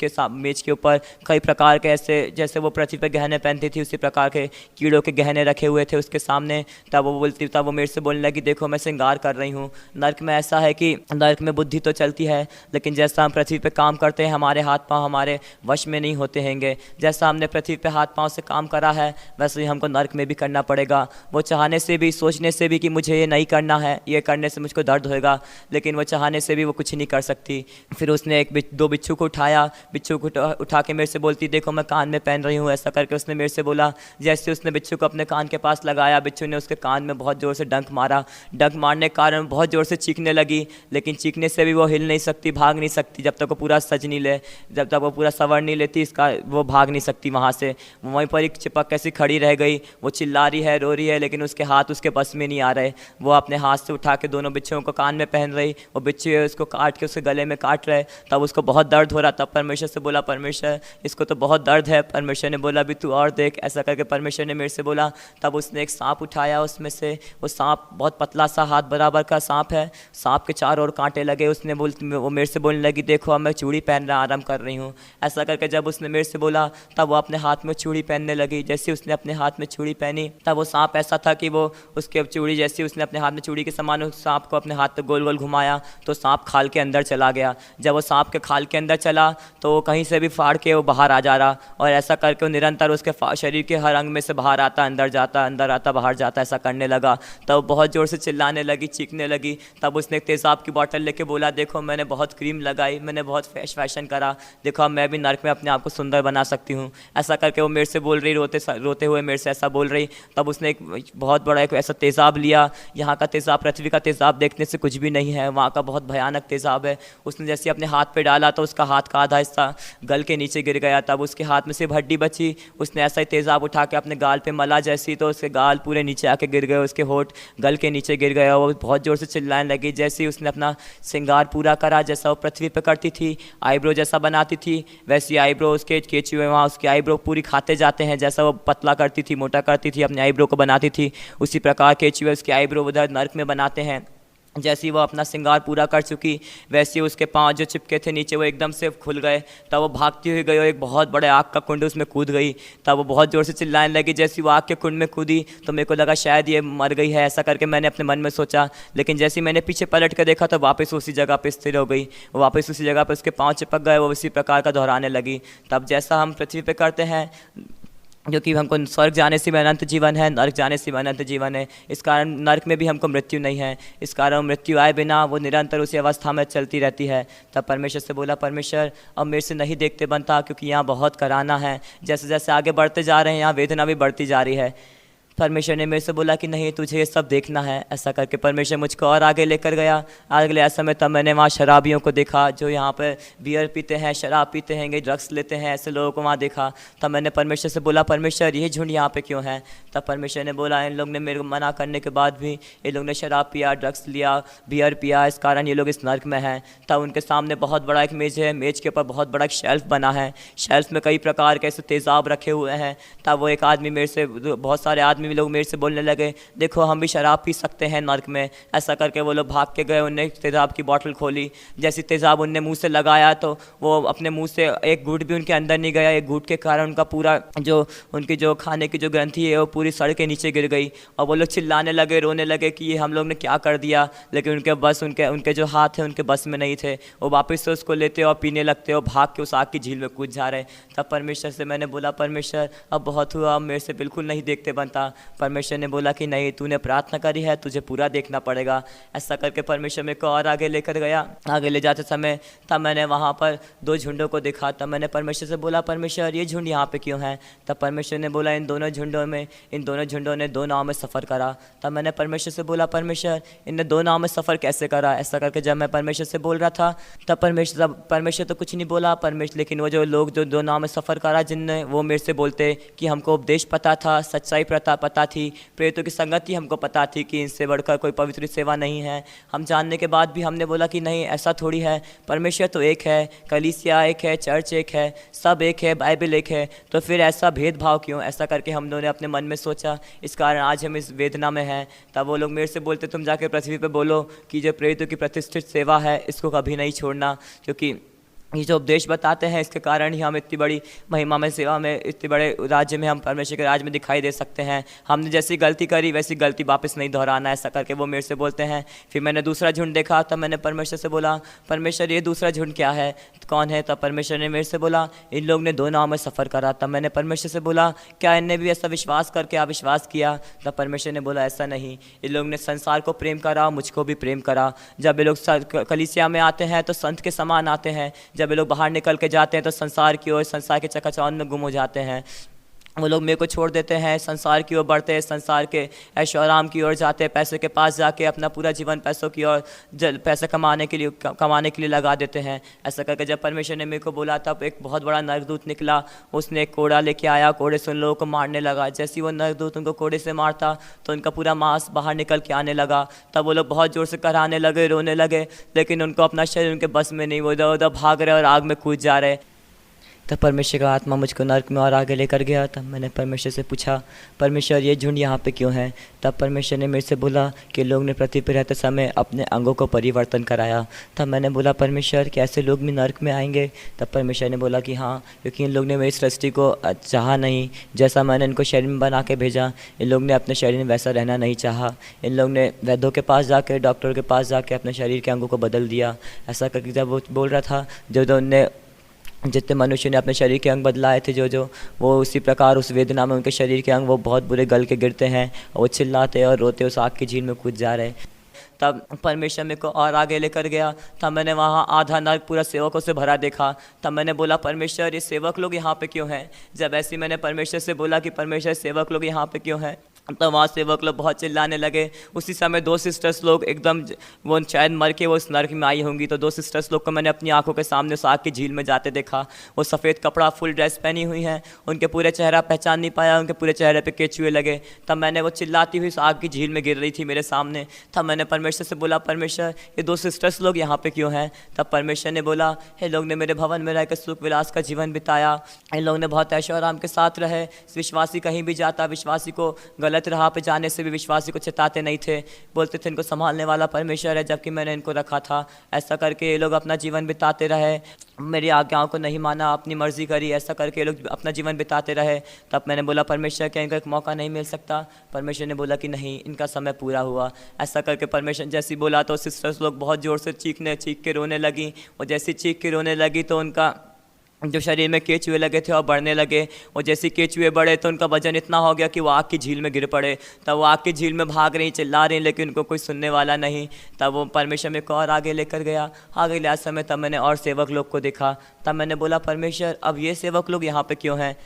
के ऊपर कई प्रकार के ऐसे, जैसे वो पृथ्वी पर गहने पहनती थी उसी प्रकार के कीड़ों के गहने रखे हुए थे उसके सामने। तब वो मेरे से बोलने लगी, देखो मैं श्रृंगार कर रही हूँ। नर्क में ऐसा है कि नर्क में बुद्धि तो चलती है, लेकिन जैसा हम पृथ्वी पे काम करते हैं हमारे हाथ पांव हमारे वश में नहीं होते हैंगे। जैसा हमने पृथ्वी पे हाथ पांव से काम करा है वैसे ही हमको नर्क में भी करना पड़ेगा। वो चाहने से भी, सोचने से भी कि मुझे ये नहीं करना है, ये करने से मुझको दर्द होएगा, लेकिन वो चाहने से भी वो कुछ नहीं कर सकती। फिर उसने दो बिच्छू को उठाया, बिच्छू को उठा के मेरे से बोलती, देखो मैं कान में पहन रही हूँ। ऐसा करके उसने मेरे से बोला। जैसे उसने बिच्छू को अपने कान के पास लगाया, बिच्छू ने उसके कान में बहुत ज़ोर से डंक मारा। डंक मारने के कारण बहुत ज़ोर से चीखने लगी, लेकिन चीखने से भी वो हिल नहीं सकती, भाग नहीं सकती। जब तक वो पूरा सज नहीं ले, जब तक वो पूरा सवर नहीं लेती इसका, वो भाग नहीं सकती वहाँ से। वहीं पर एक चिपक कैसी खड़ी रह गई। वो चिल्ला रही है, रो रही है, लेकिन उसके हाथ उसके बस में नहीं आ रहे। वो अपने हाथ से उठा के दोनों बिच्छुओं को कान में पहन रही, वो बिच्छू उसको काट के उसके गले में काट रहे। तब उसको बहुत दर्द हो रहा। तब परमेश्वर से बोला, परमेश्वर इसको तो बहुत दर्द है। परमेश्वर ने बोला, अभी तू और देख। ऐसा करके परमेश्वर ने मेरे से बोला। तब उसने एक सांप उठाया, उसमें से वो सांप बहुत पतला सा हाथ बराबर का सांप है, सांप के चारों ओर कांटे लगे। वो मेरे से बोलने लगी, देखो अब मैं चूड़ी पहन रहा आराम कर रही हूँ। ऐसा करके जब उसने मेरे से बोला तब वो अपने हाथ में चूड़ी पहनने लगी। जैसे उसने अपने हाथ में चूड़ी पहनी तब वो सांप ऐसा था कि वो उसके चूड़ी, जैसे उसने अपने हाथ में चूड़ी के समान उस सांप को अपने हाथ पे गोल गोल घुमाया तो सांप खाल के अंदर चला गया। जब वो सांप के खाल के अंदर चला तो वो कहीं से भी फाड़ के वो बाहर आ जा रहा, और ऐसा करके वो निरंतर उसके शरीर के हर अंग में से बाहर आता, अंदर जाता, अंदर आता, बाहर जाता, ऐसा करने लगा। तब बहुत ज़ोर से चिल्लाने लगी, चीखने लगी। तब उसने एक तेज़ाब की बोतल लेके बोला, देखो मैंने बहुत क्रीम लगाई, मैंने बहुत फैशन करा, देखो अब मैं भी नर्क में अपने आप को सुंदर बना सकती हूँ। ऐसा करके वो मेरे से बोल रही, रोते हुए मेरे से ऐसा बोल रही। तब उसने एक बहुत बड़ा एक ऐसा तेज़ाब लिया। यहाँ का तेज़ाब पृथ्वी का तेज़ाब देखने से कुछ भी नहीं है, वहाँ का बहुत भयानक तेज़ाब है। उसने जैसे अपने हाथ पे डाला तो उसका हाथ का आधा हिस्सा गल के नीचे गिर गया। तब उसके हाथ में सिर्फ हड्डी बची। उसने ऐसा ही तेज़ाब उठा के अपने गाल पे मला जैसी, तो उसके गाल पूरे नीचे आके गिर गए, उसके होठ गल के नीचे गिर गया। वो बहुत ज़ोर से चिल्लाने लगी। जैसे ही उसने अपना श्रृंगार पूरा करा, जैसा वो पृथ्वी पे करती थी, आईब्रो जैसा बनाती थी, वैसी आईब्रो उसके केंचुए वहाँ उसकी आईब्रो पूरी खाते जाते हैं। जैसा वो पतला करती थी, मोटा करती थी, अपने आईब्रो को बनाती थी, उसी प्रकार केंचुए उसकी आईब्रो उधर नर्क में बनाते हैं। जैसे ही वो अपना श्रृंगार पूरा कर चुकी वैसे उसके पाँव जो चिपके थे नीचे वो एकदम से खुल गए। तब वो भागती हुई गई और एक बहुत बड़े आग का कुंड उसमें कूद गई। तब वो बहुत ज़ोर से चिल्लाने लगी। जैसे वो आग के कुंड में कूदी तो मेरे को लगा शायद ये मर गई है, ऐसा करके मैंने अपने मन में सोचा। लेकिन जैसे मैंने पीछे पलट कर देखा तो वापस उसी जगह पर स्थिर हो गई। वो वापस उसी जगह पर उसके पाँव चिपक गए, वो उसी प्रकार का दोहराने लगी। तब जैसा हम पृथ्वी पर करते हैं जो कि हमको स्वर्ग जाने से भी अनंत जीवन है, नर्क जाने से भी अनंत जीवन है। इस कारण नर्क में भी हमको मृत्यु नहीं है, इस कारण मृत्यु आए बिना वो निरंतर उसी अवस्था में चलती रहती है। तब परमेश्वर से बोला, परमेश्वर अब मेरे से नहीं देखते बनता, क्योंकि यहाँ बहुत कराना है। जैसे जैसे आगे बढ़ते जा रहे हैं यहाँ वेदना भी बढ़ती जा रही है। परमेश्वर ने मेरे से बोला कि नहीं, तुझे ये सब देखना है। ऐसा करके परमेश्वर मुझको और आगे लेकर गया। आगे ले ऐसा में तब मैंने वहाँ शराबियों को देखा, जो यहाँ पर बियर पीते हैं, शराब पीते हैं, ड्रग्स लेते हैं, ऐसे लोगों को वहाँ देखा। तब मैंने परमेश्वर से बोला, परमेश्वर ये झुंड यहाँ पे क्यों है? तब परमेश्वर ने बोला, इन लोग ने मेरे को मना करने के बाद भी ये लोग ने शराब पिया, ड्रग्स लिया, बियर पिया, इस कारण ये लोग इस नर्क में हैं। तब उनके सामने बहुत बड़ा एक मेज है, मेज के ऊपर बहुत बड़ा एक शेल्फ बना है, शेल्फ में कई प्रकार के ऐसे तेज़ाब रखे हुए हैं। तब वो एक आदमी मेरे से, बहुत सारे आदमी भी लोग मेरे से बोलने लगे, देखो हम भी शराब पी सकते हैं नर्क में। ऐसा करके वो लोग भाग के गए, उनने तेज़ाब की बोतल खोली। जैसी तेज़ाब उनने मुंह से लगाया तो वो अपने मुंह से एक घूंट भी उनके अंदर नहीं गया। एक घूंट के कारण उनका पूरा जो उनकी जो खाने की जो ग्रंथि है वो पूरी सड़ के नीचे गिर गई। और वो लोग चिल्लाने लगे, रोने लगे कि ये हम लोग ने क्या कर दिया। लेकिन उनके बस उनके जो हाथ हैं उनके बस में नहीं थे। वो वापस से उसको लेते और पीने लगते और भाग के उस आग की झील में कूद जा रहे। तब परमेश्वर से मैंने बोला, परमेश्वर अब बहुत हुआ, अब मेरे से बिल्कुल नहीं देखते बनता। परमेश्वर ने बोला कि नहीं, तूने प्रार्थना करी है, तुझे पूरा देखना पड़ेगा। ऐसा करके परमेश्वर मेरे को और आगे लेकर गया। आगे ले जाते समय तब मैंने वहाँ पर 2 झुंडों को देखा। तब मैंने परमेश्वर से बोला, परमेश्वर ये झुंड यहाँ पे क्यों है? तब परमेश्वर ने बोला, इन दोनों झुंडों ने 2 नाव में सफ़र करा। तब मैंने परमेश्वर से बोला, परमेश्वर इनने 2 नाव में सफ़र कैसे करा? ऐसा करके जब मैं परमेश्वर से बोल रहा था तब परमेश्वर तो कुछ नहीं बोला परमेश्वर, लेकिन वो जो लोग जो 2 नाव में सफ़र करा जिनने, वो मेरे से बोलते कि हमको उपदेश पता था, सच्चाई पता थी, प्रेरितों की संगति हमको पता थी कि इनसे बढ़कर कोई पवित्र सेवा नहीं है। हम जानने के बाद भी हमने बोला कि नहीं, ऐसा थोड़ी है, परमेश्वर तो एक है, कलीसिया एक है, चर्च एक है, सब एक है, बाइबल एक है, तो फिर ऐसा भेदभाव क्यों? ऐसा करके हम दोनों ने अपने मन में सोचा। इस कारण आज हम इस वेदना में हैं। तब वो लोग मेरे से बोलते, तुम जाके पृथ्वी पे बोलो कि जो प्रेरितों की प्रतिष्ठित सेवा है इसको कभी नहीं छोड़ना, क्योंकि ये जो उपदेश बताते हैं इसके कारण ही हम इतनी बड़ी महिमा में, सेवा में, इतने बड़े राज्य में, हम परमेश्वर के राज्य में दिखाई दे सकते हैं। हमने जैसी गलती करी वैसी गलती वापस नहीं दोहराना। ऐसा करके वो मेरे से बोलते हैं। फिर मैंने दूसरा झुंड देखा। तब मैंने परमेश्वर से बोला, परमेश्वर ये दूसरा झुंड क्या है, कौन है? तब परमेश्वर ने मेरे से बोला, इन लोग ने 2 नाव में सफ़र करा। तब मैंने परमेश्वर से बोला, क्या इनने भी ऐसा विश्वास करके अविश्वास किया? तब परमेश्वर ने बोला, ऐसा नहीं, इन लोग ने संसार को प्रेम करा, मुझको भी प्रेम करा। जब ये लोग कलीसिया में आते हैं तो संत के समान आते हैं, जब ये लोग बाहर निकल के जाते हैं तो संसार की ओर, संसार के चकाचौंध में गुम हो जाते हैं। वो लोग मेरे को छोड़ देते हैं, संसार की ओर बढ़ते हैं, संसार के ऐशो आराम की ओर जाते हैं, पैसे के पास जाके अपना पूरा जीवन पैसों की ओर, पैसे कमाने के लिए लगा देते हैं। ऐसा करके जब परमेश्वर ने मेरे को बोला तब एक बहुत बड़ा नरकदूत निकला। उसने एक कोड़ा लेके आया, कोड़े से उन लोगों को मारने लगा। जैसे ही वो नरकदूत उनको कोड़े से मारता तो उनका पूरा मांस बाहर निकल के आने लगा। तब वो लोग बहुत ज़ोर से कराहने लगे, रोने लगे, लेकिन उनको अपना शरीर उनके बस में नहीं, वो इधर उधर भाग रहे और आग में कूद जा रहे। तब परमेश्वर का आत्मा मुझको नर्क में और आगे लेकर गया। तब मैंने परमेश्वर से पूछा, परमेश्वर ये झुंड यहाँ पे क्यों है? तब परमेश्वर ने मेरे से बोला कि लोग ने पृथ्वी पर रहते समय अपने अंगों को परिवर्तन कराया। तब मैंने बोला, परमेश्वर क्या ऐसे लोग भी नर्क में आएंगे? तब परमेश्वर ने बोला कि हाँ, क्योंकि इन लोग ने मेरी सृष्टि को चाहा नहीं, जैसा मैंने इनको शरीर में बना के भेजा, इन लोग ने अपने शरीर में वैसा रहना नहीं चाहा। इन लोग ने वैद्यों के पास जाके, डॉक्टरों के पास जाके अपने शरीर के अंगों को बदल दिया। ऐसा करके जब वो बोल रहा था, जो उनने जितने मनुष्य ने अपने शरीर के अंग बदलाए थे, जो वो उसी प्रकार उस वेदना में उनके शरीर के अंग वो बहुत बुरे गल के गिरते हैं, वो चिल्लाते और रोते उस आग की झील में कूद जा रहे। तब परमेश्वर मेरे को और आगे लेकर गया। तब मैंने वहाँ आधा नर्क पूरा सेवकों से भरा देखा। तब मैंने बोला, परमेश्वर ये सेवक लोग यहाँ पे क्यों हैं? जब ऐसे ही मैंने परमेश्वर से बोला कि परमेश्वर सेवक लोग यहाँ पे क्यों हैं, तो वहाँ सेवक लोग बहुत चिल्लाने लगे। उसी समय 2 सिस्टर्स लोग एकदम, वो शायद मर के वो इस नर्क में आई होंगी, तो 2 सिस्टर्स लोग को मैंने अपनी आंखों के सामने उस आग की झील में जाते देखा। वो सफ़ेद कपड़ा, फुल ड्रेस पहनी हुई हैं, उनके पूरे चेहरा पहचान नहीं पाया, उनके पूरे चेहरे पे केचुए लगे। तब मैंने वो चिल्लाती हुई इस आग की झील में गिर रही थी मेरे सामने। तब मैंने परमेश्वर से बोला, परमेश्वर ये 2 सिस्टर्स लोग यहाँ पे क्यों हैं? तब परमेश्वर ने बोला, ये लोग ने मेरे भवन में रहकर सुख विलास का जीवन बिताया, इन लोग ने बहुत ऐशो आराम के साथ रहे। विश्वासी कहीं भी जाता, विश्वासी को गलत राह पे जाने से भी विश्वासी को चेताते नहीं थे, बोलते थे इनको संभालने वाला परमेश्वर है, जबकि मैंने इनको रखा था। ऐसा करके ये लोग अपना जीवन बिताते रहे, मेरी आज्ञाओं को नहीं माना, अपनी मर्जी करी। ऐसा करके ये लोग अपना जीवन बिताते रहे। तब मैंने बोला, परमेश्वर क्या इनको एक मौका नहीं मिल सकता? परमेश्वर ने बोला कि नहीं, इनका समय पूरा हुआ। ऐसा करके परमेश्वर जैसे ही बोला तो सिस्टर्स लोग बहुत ज़ोर से चीख के रोने लगी। और जैसी चीख के रोने लगी तो उनका जो शरीर में केचुए लगे थे और बढ़ने लगे। और जैसे केचुए बढ़े तो उनका वजन इतना हो गया कि वो आग की झील में गिर पड़े। तब वो आग की झील में भाग रही, चिल्ला रही, लेकिन उनको कोई सुनने वाला नहीं। तब वो परमेश्वर मेरे को और आगे लेकर गया। आगे ले समय तब मैंने और सेवक लोग को देखा। तब मैंने बोला परमेश्वर अब ये सेवक लोग यहाँ पे क्यों हैं?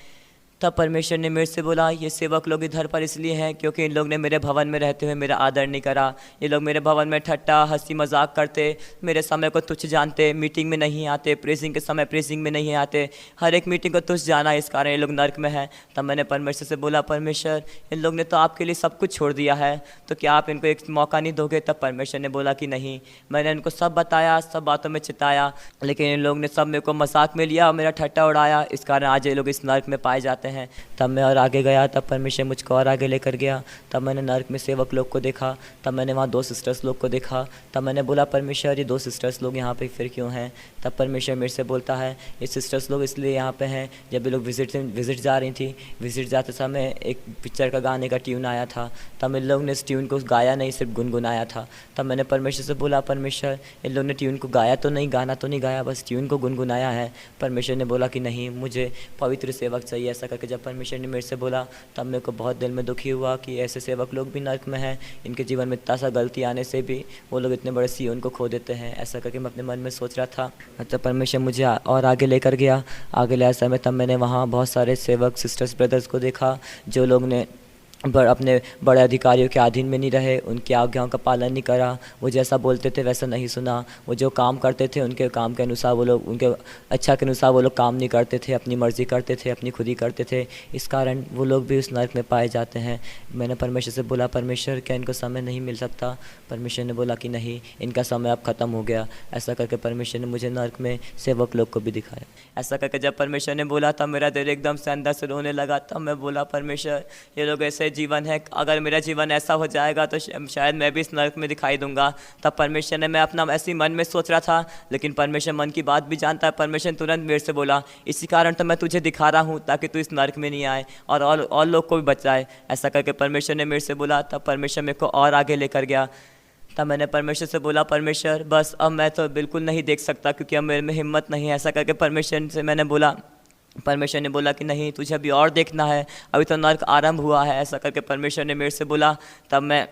तब परमेश्वर ने मेरे से बोला ये सेवक लोग इधर पर इसलिए हैं क्योंकि इन लोग ने मेरे भवन में रहते हुए मेरा आदर नहीं करा। ये लोग मेरे भवन में ठट्टा हंसी मजाक करते, मेरे समय को तुच्छ जानते, मीटिंग में नहीं आते, प्रेजिंग के समय प्रेजिंग में नहीं आते, हर एक मीटिंग को तुच्छ जाना, इस कारण ये लोग नर्क में हैं। तब मैंने परमेश्वर से बोला परमेश्वर इन लोग ने तो आपके लिए सब कुछ छोड़ दिया है, तो क्या आप इनको एक मौका नहीं दोगे? तब परमेश्वर ने बोला कि नहीं। मैंने इनको सब बताया, सब बातों में चिताया, लेकिन इन लोग ने सब मेरे को मजाक में लिया और मेरा ठट्टा उड़ाया, इस कारण आज ये लोग इस नर्क में पाए जाते हैं। तब मैं और आगे गया, तब परमेश्वर मुझको और आगे लेकर गया। तब मैंने नर्क में सेवक लोग को देखा। तब मैंने वहाँ 2 सिस्टर्स लोग को देखा। तब मैंने बोला परमेश्वर ये 2 सिस्टर्स लोग यहाँ पे फिर क्यों हैं? तब परमेश्वर मेरे से बोलता है ये सिस्टर्स लोग इसलिए यहाँ पे हैं, जब ये लोग विजिट जा रही थी, विजिट जाते समय एक पिक्चर का गाने का ट्यून आया था। तब इन लोग ने इस ट्यून को गाया नहीं, सिर्फ गुनगुनाया था। तब मैंने परमेश्वर से बोला परमेश्वर इन लोग ने ट्यून को गाया तो नहीं, गाना तो नहीं गाया, बस ट्यून को गुनगुनाया है। परमेश्वर ने बोला कि नहीं, मुझे पवित्र सेवक चाहिए। ऐसा करके जब परमेश्वर ने मेरे से बोला तब मेरे को बहुत दिल में दुखी हुआ कि ऐसे सेवक लोग भी नर्क में हैं, इनके जीवन में इतना सा गलती आने से भी वो लोग इतने बड़े सिय्योन को खो देते हैं। ऐसा करके मैं अपने मन में सोच रहा था। मतलब परमेश्वर मुझे और आगे लेकर गया। आगे ले समय तब मैंने वहाँ बहुत सारे सेवक सिस्टर्स ब्रदर्स को देखा जो लोग ने अपने बड़े अधिकारियों के अधीन में नहीं रहे, उनकी आज्ञाओं का पालन नहीं करा, वो जैसा बोलते थे वैसा नहीं सुना, वो जो काम करते थे उनके काम के अनुसार वो लोग, उनके अच्छा के अनुसार वो लोग काम नहीं करते थे, अपनी मर्ज़ी करते थे, अपनी खुद ही करते थे। इस कारण वो लोग भी उस नर्क में पाए जाते हैं। मैंने परमेश्वर से बोला परमेश्वर क्या इनको समय नहीं मिल सकता? परमेश्वर ने बोला कि नहीं, इनका समय अब ख़त्म हो गया। ऐसा करके परमेश्वर ने मुझे नर्क में सेवक लोग को भी दिखाया। ऐसा करके जब परमेश्वर ने बोला तब मेरा दिल एकदम से अंदर से रोने लगा। तब मैं बोला परमेश्वर ये लोग ऐसे जीवन है, अगर मेरा जीवन ऐसा हो जाएगा तो शायद मैं भी इस नर्क में दिखाई दूंगा। तब परमेश्वर ने, मैं अपना ऐसे ही मन में सोच रहा था, लेकिन परमेश्वर मन की बात भी जानता है। परमेश्वर तुरंत मेरे से बोला इसी कारण तो मैं तुझे दिखा रहा हूँ ताकि तू इस नर्क में नहीं आए और लोग को भी बचाए। ऐसा करके परमेश्वर ने मेरे से बोला। तब परमेश्वर मेरे को और आगे लेकर गया। तब मैंने परमेश्वर से बोला परमेश्वर बस अब मैं तो बिल्कुल नहीं देख सकता क्योंकि अब मेरे में हिम्मत नहीं है। ऐसा करके परमेश्वर से मैंने बोला, परमेश्वर ने बोला कि नहीं तुझे अभी और देखना है, अभी तो नर्क आरंभ हुआ है। ऐसा करके परमेश्वर ने मेरे से बोला। तब मैं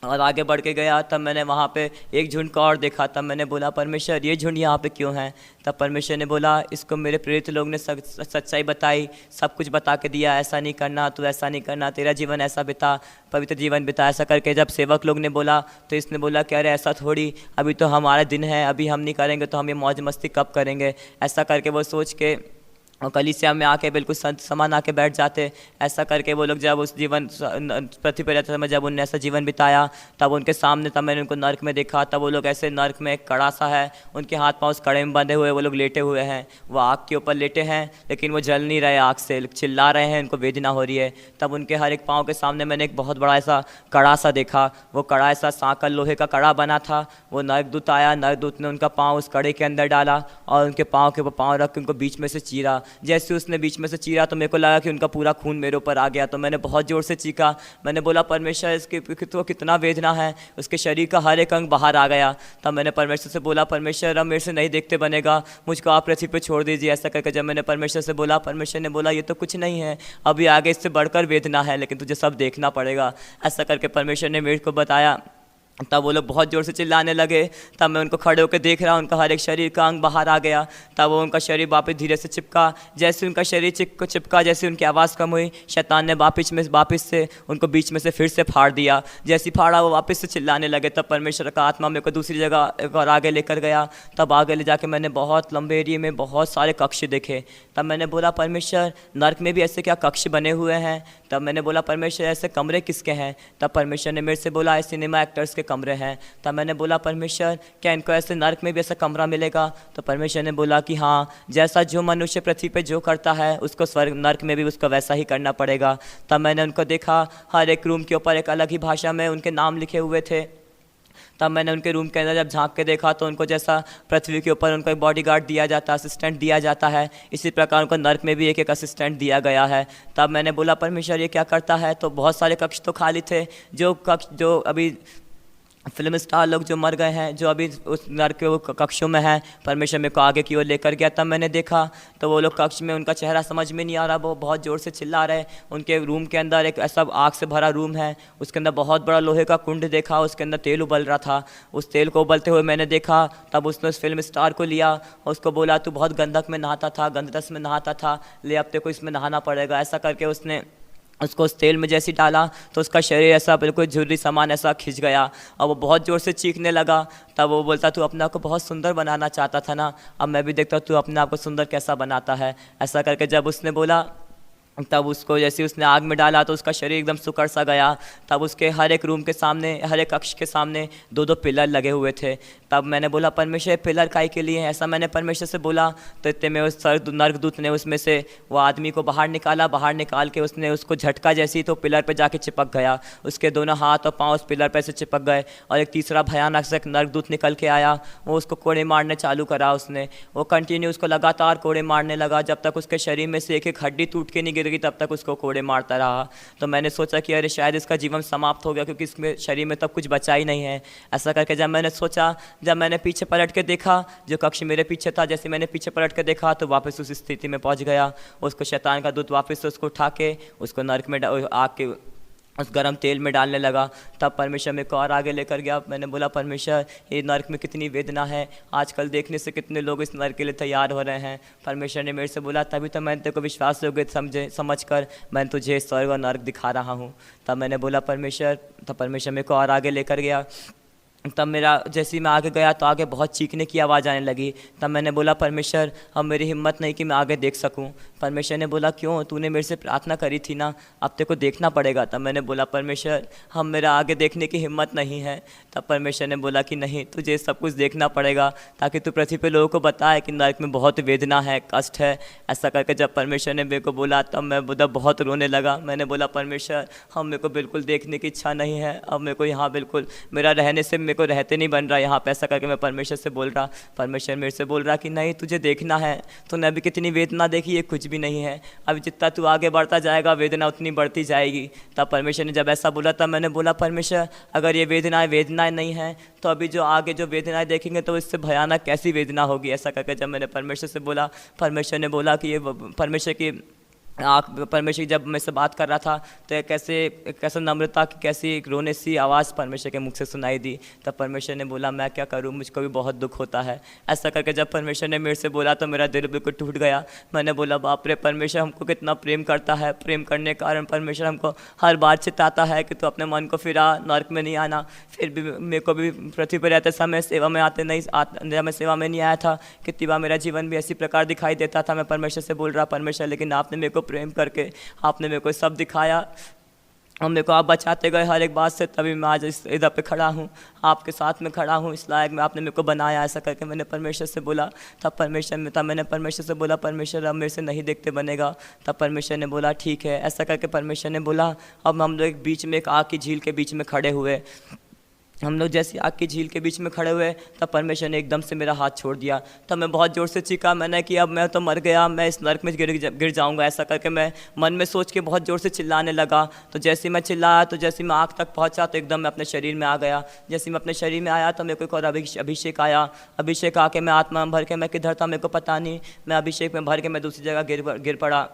और आगे बढ़ के गया। तब मैंने वहाँ पे एक झुंड को और देखा। तब मैंने बोला परमेश्वर ये झुंड यहाँ पे क्यों है? तब परमेश्वर ने बोला इसको मेरे प्रेरित लोग ने सच्चाई बताई, सब कुछ बता के दिया, ऐसा नहीं करना, तू ऐसा नहीं करना, तेरा जीवन ऐसा बिता, पवित्र जीवन बिता। ऐसा करके जब सेवक लोग ने बोला तो इसने बोला कि अरे ऐसा थोड़ी, अभी तो हमारा दिन है, अभी हम नहीं करेंगे तो हम ये मौज मस्ती कब करेंगे? ऐसा करके वो सोच के और कलीसिया में आके बिल्कुल संत समान आके बैठ जाते। ऐसा करके वो लोग जब उस जीवन पृथ्वी पर रहते समय जब उनने ऐसा जीवन बिताया तब उनके सामने, तब मैंने उनको नर्क में देखा। तब वो लोग ऐसे नर्क में एक कड़ा सा है, उनके हाथ पांव उस कड़े में बंधे हुए वो लोग लेटे हुए हैं, वो आग के ऊपर लेटे हैं लेकिन वो जल नहीं रहे, आग से चिल्ला रहे हैं, उनको वेदना हो रही है। तब उनके हर एक पाँव के सामने मैंने एक बहुत बड़ा ऐसा कड़ा सा देखा। वो कड़ा ऐसा सांकल लोहे का कड़ा बना था। वो नरकदूत आया, नरकदूत ने उनका पाँव उस कड़े के अंदर डाला और उनके पाँव के ऊपर पाँव रख के उनको बीच में से चीरा। जैसे उसने बीच में से चीरा तो मेरे को लगा कि उनका पूरा खून मेरे ऊपर आ गया। तो मैंने बहुत ज़ोर से चीखा, मैंने बोला परमेश्वर इसके तो कितना वेदना है, उसके शरीर का हर एक अंग बाहर आ गया। तब मैंने परमेश्वर से बोला परमेश्वर अब मेरे से नहीं देखते बनेगा, मुझको आप पृथ्वी पे छोड़ दीजिए। ऐसा करके जब मैंने परमेश्वर से बोला, परमेश्वर ने बोला ये तो कुछ नहीं है, अभी आगे इससे बढ़कर वेदना है, लेकिन तुझे सब देखना पड़ेगा। ऐसा करके परमेश्वर ने मेरे को बताया। तब वो लोग बहुत ज़ोर से चिल्लाने लगे। तब मैं उनको खड़े होकर देख रहा, उनका हर एक शरीर का अंग बाहर आ गया। तब वो उनका शरीर वापस धीरे से चिपका। जैसे उनका शरीर चिपका, जैसे उनकी आवाज़ कम हुई, शैतान ने वापस से उनको बीच में से फिर से फाड़ दिया। जैसे फाड़ा वो वापस से चिल्लाने लगे। तब परमेश्वर का आत्मा मेरे को दूसरी जगह एक और आगे लेकर गया। तब आगे ले जाके मैंने बहुत लंबे एरिए में बहुत सारे कक्ष देखे। तब मैंने बोला परमेश्वर नर्क में भी ऐसे क्या कक्ष बने हुए हैं? तब मैंने बोला परमेश्वर ऐसे कमरे किसके हैं? तब परमेश्वर ने मेरे से बोला ऐसे सिनेमा एक्टर्स के कमरे हैं। तब मैंने बोला परमेश्वर क्या इनको ऐसे नर्क में भी ऐसा कमरा मिलेगा? तो परमेश्वर ने बोला कि हाँ, जैसा जो मनुष्य पृथ्वी पे जो करता है उसको स्वर्ग नर्क में भी उसको वैसा ही करना पड़ेगा। तब मैंने उनको देखा, हर एक रूम के ऊपर एक अलग ही भाषा में उनके नाम लिखे हुए थे। तब मैंने उनके रूम के अंदर जब झांक के देखा तो उनको जैसा पृथ्वी के ऊपर उनको एक बॉडीगार्ड दिया जाता है, असिस्टेंट दिया जाता है, इसी प्रकार उनको नर्क में भी एक एक असिस्टेंट दिया गया है। तब मैंने बोला परमेश्वर ये क्या करता है? तो बहुत सारे कक्ष तो खाली थे। जो कक्ष जो अभी फिल्म स्टार लोग जो मर गए हैं, जो अभी उस नर्क के वो कक्षों में हैं, परमेश्वर मेरे को आगे की ओर लेकर गया। तब मैंने देखा तो वो लोग कक्ष में, उनका चेहरा समझ में नहीं आ रहा, वो बहुत ज़ोर से चिल्ला रहे। उनके रूम के अंदर एक ऐसा आग से भरा रूम है, उसके अंदर बहुत बड़ा लोहे का कुंड देखा, उसके अंदर तेल उबल रहा था। उस तेल को उबलते हुए मैंने देखा। तब उसने उस फिल्म स्टार को लिया और उसको बोला, तू बहुत गंधक में नहाता था, गंधरस में नहाता था, ले अब तेरे को इसमें नहाना पड़ेगा। ऐसा करके उसने उसको उस तेल में जैसे ही डाला तो उसका शरीर ऐसा बिल्कुल झुर्री सामान ऐसा खिंच गया और वो बहुत ज़ोर से चीखने लगा। तब वो बोलता, तू अपने आप को बहुत सुंदर बनाना चाहता था ना, अब मैं भी देखता हूँ तू अपने आप को सुंदर कैसा बनाता है। ऐसा करके जब उसने बोला, तब उसको जैसे उसने आग में डाला तो उसका शरीर एकदम सुकड़ सा गया। तब उसके हर एक रूम के सामने, हर एक कक्ष के सामने दो दो पिलर लगे हुए थे। तब मैंने बोला, परमेश्वर पिलर काहे के लिए हैं? ऐसा मैंने परमेश्वर से बोला। तो इतने में उस नर्कदूत ने उसमें से वो आदमी को बाहर निकाला। बाहर निकाल के उसने उसको झटका जैसी तो पिलर पे जाके चिपक गया। उसके दोनों हाथ और पाँव उस पिलर पे से चिपक गए। और एक तीसरा भयानक से नर्कदूत निकल के आया, वो उसको कोड़े मारने चालू करा। उसने वो कंटिन्यू उसको लगातार कोड़े मारने लगा, जब तक उसके शरीर में से एक एक हड्डी टूट के नहीं गिर गई तब तक उसको कोड़े मारता रहा। तो मैंने सोचा कि अरे शायद इसका जीवन समाप्त हो गया, क्योंकि इसमें शरीर में तब कुछ बचा ही नहीं है। ऐसा करके जब मैंने सोचा, जब मैंने पीछे पलट के देखा, जो कक्ष मेरे पीछे था, जैसे मैंने पीछे पलट के देखा तो वापस उस स्थिति में पहुंच गया। उसको शैतान का दूत वापस से उसको उठा के उसको नरक में आग के उस गर्म तेल में डालने लगा। तब परमेश्वर मेरे को और आगे लेकर गया। मैंने बोला, परमेश्वर ये नर्क में कितनी वेदना है, आजकल देखने से कितने लोग इस नर्क के लिए तैयार हो रहे हैं। परमेश्वर ने मेरे से बोला, तभी तो मैंने तेरे को विश्वास योग्य समझ कर मैं तुझे स्वर्ग और नर्क दिखा रहा हूँ। तब मैंने बोला परमेश्वर, तब परमेश्वर मेरे को और आगे लेकर गया। तब मेरा जैसे ही मैं आगे गया तो आगे बहुत चीखने की आवाज़ आने लगी। तब मैंने बोला, परमेश्वर अब मेरी हिम्मत नहीं कि मैं आगे देख सकूं। परमेश्वर ने बोला, क्यों? तूने मेरे से प्रार्थना करी थी ना, अब तेरे को देखना पड़ेगा। तब मैंने बोला, परमेश्वर हम मेरा आगे देखने की हिम्मत नहीं है। तब परमेश्वर ने बोला कि नहीं, तुझे सब कुछ देखना पड़ेगा ताकि तू पृथ्वी पर लोगों को बताए कि नरक में बहुत वेदना है, कष्ट है। ऐसा करके जब परमेश्वर ने मेरे को बोला तब मैं बहुत रोने लगा। मैंने बोला, परमेश्वर हम मेरे को बिल्कुल देखने की इच्छा नहीं है, अब मेरे को यहाँ बिल्कुल मेरा रहने से को रहते नहीं बन रहा यहाँ पे। ऐसा करके मैं परमेश्वर से बोल रहा। परमेश्वर मेरे से बोल रहा कि नहीं, तुझे देखना है। तूने अभी कितनी वेदना देखी, ये कुछ भी नहीं है। अभी जितना तू आगे बढ़ता जाएगा वेदना उतनी बढ़ती जाएगी। तब परमेश्वर ने जब ऐसा बोला तब मैंने बोला, परमेश्वर अगर ये वेदनाएं नहीं है तो अभी जो आगे जो वेदनाएं देखेंगे तो इससे भयानक कैसी वेदना होगी। ऐसा करके जब मैंने परमेश्वर से बोला, परमेश्वर ने बोला कि ये परमेश्वर की परमेश्वर जब मैं से बात कर रहा था तो कैसे नम्रता की कैसी एक रोने सी आवाज़ परमेश्वर के मुख से सुनाई दी। तब परमेश्वर ने बोला, मैं क्या करूं, मुझको भी बहुत दुख होता है। ऐसा करके जब परमेश्वर ने मेरे से बोला तो मेरा दिल बिल्कुल टूट गया। मैंने बोला, बाप रे, परमेश्वर हमको कितना प्रेम करता है। प्रेम करने के कारण परमेश्वर हमको हर बार चिताता है कि तू अपने मन को फिरा, नर्क में नहीं आना। फिर भी मेरे को भी पृथ्वी पर रहते समय सेवा में आते नहीं मैं सेवा में नहीं आया था। कितनी बार मेरा जीवन भी इसी प्रकार दिखाई देता था। मैं परमेश्वर से बोल रहा, परमेश्वर लेकिन आपने मेरे को प्रेम करके आपने मेरे को सब दिखाया और मेरे को आप बचाते गए हर एक बात से, तभी मैं आज इस इधर पे खड़ा हूँ, आपके साथ में खड़ा हूँ, इस लायक में आपने मेरे को बनाया। ऐसा करके मैंने परमेश्वर से बोला। तब मैंने परमेश्वर से बोला, परमेश्वर अब मेरे से नहीं देखते बनेगा। तब परमेश्वर ने बोला, ठीक है। ऐसा करके परमेश्वर ने बोला, अब हम लोग बीच में एक आग की झील के बीच में खड़े हुए। हम लोग जैसे आग की झील के बीच में खड़े हुए तब परमेश्वर ने एकदम से मेरा हाथ छोड़ दिया। तब मैं बहुत ज़ोर से चीखा, मैंने कि अब मैं तो मर गया, मैं इस नरक में गिर जाऊंगा। ऐसा करके मैं मन में सोच के बहुत ज़ोर से चिल्लाने लगा। तो जैसे मैं चिल्लाया तो जैसे मैं आग तक पहुंचा तो एकदम मैं अपने शरीर में आ गया। जैसे मैं अपने शरीर में आया तो मेरे को एक और अभिषेक आया। अभिषेक आके मैं आत्मा में भर के, मैं किधर था मेरे को पता नहीं, मैं अभिषेक में भर के मैं दूसरी जगह गिर पड़ा।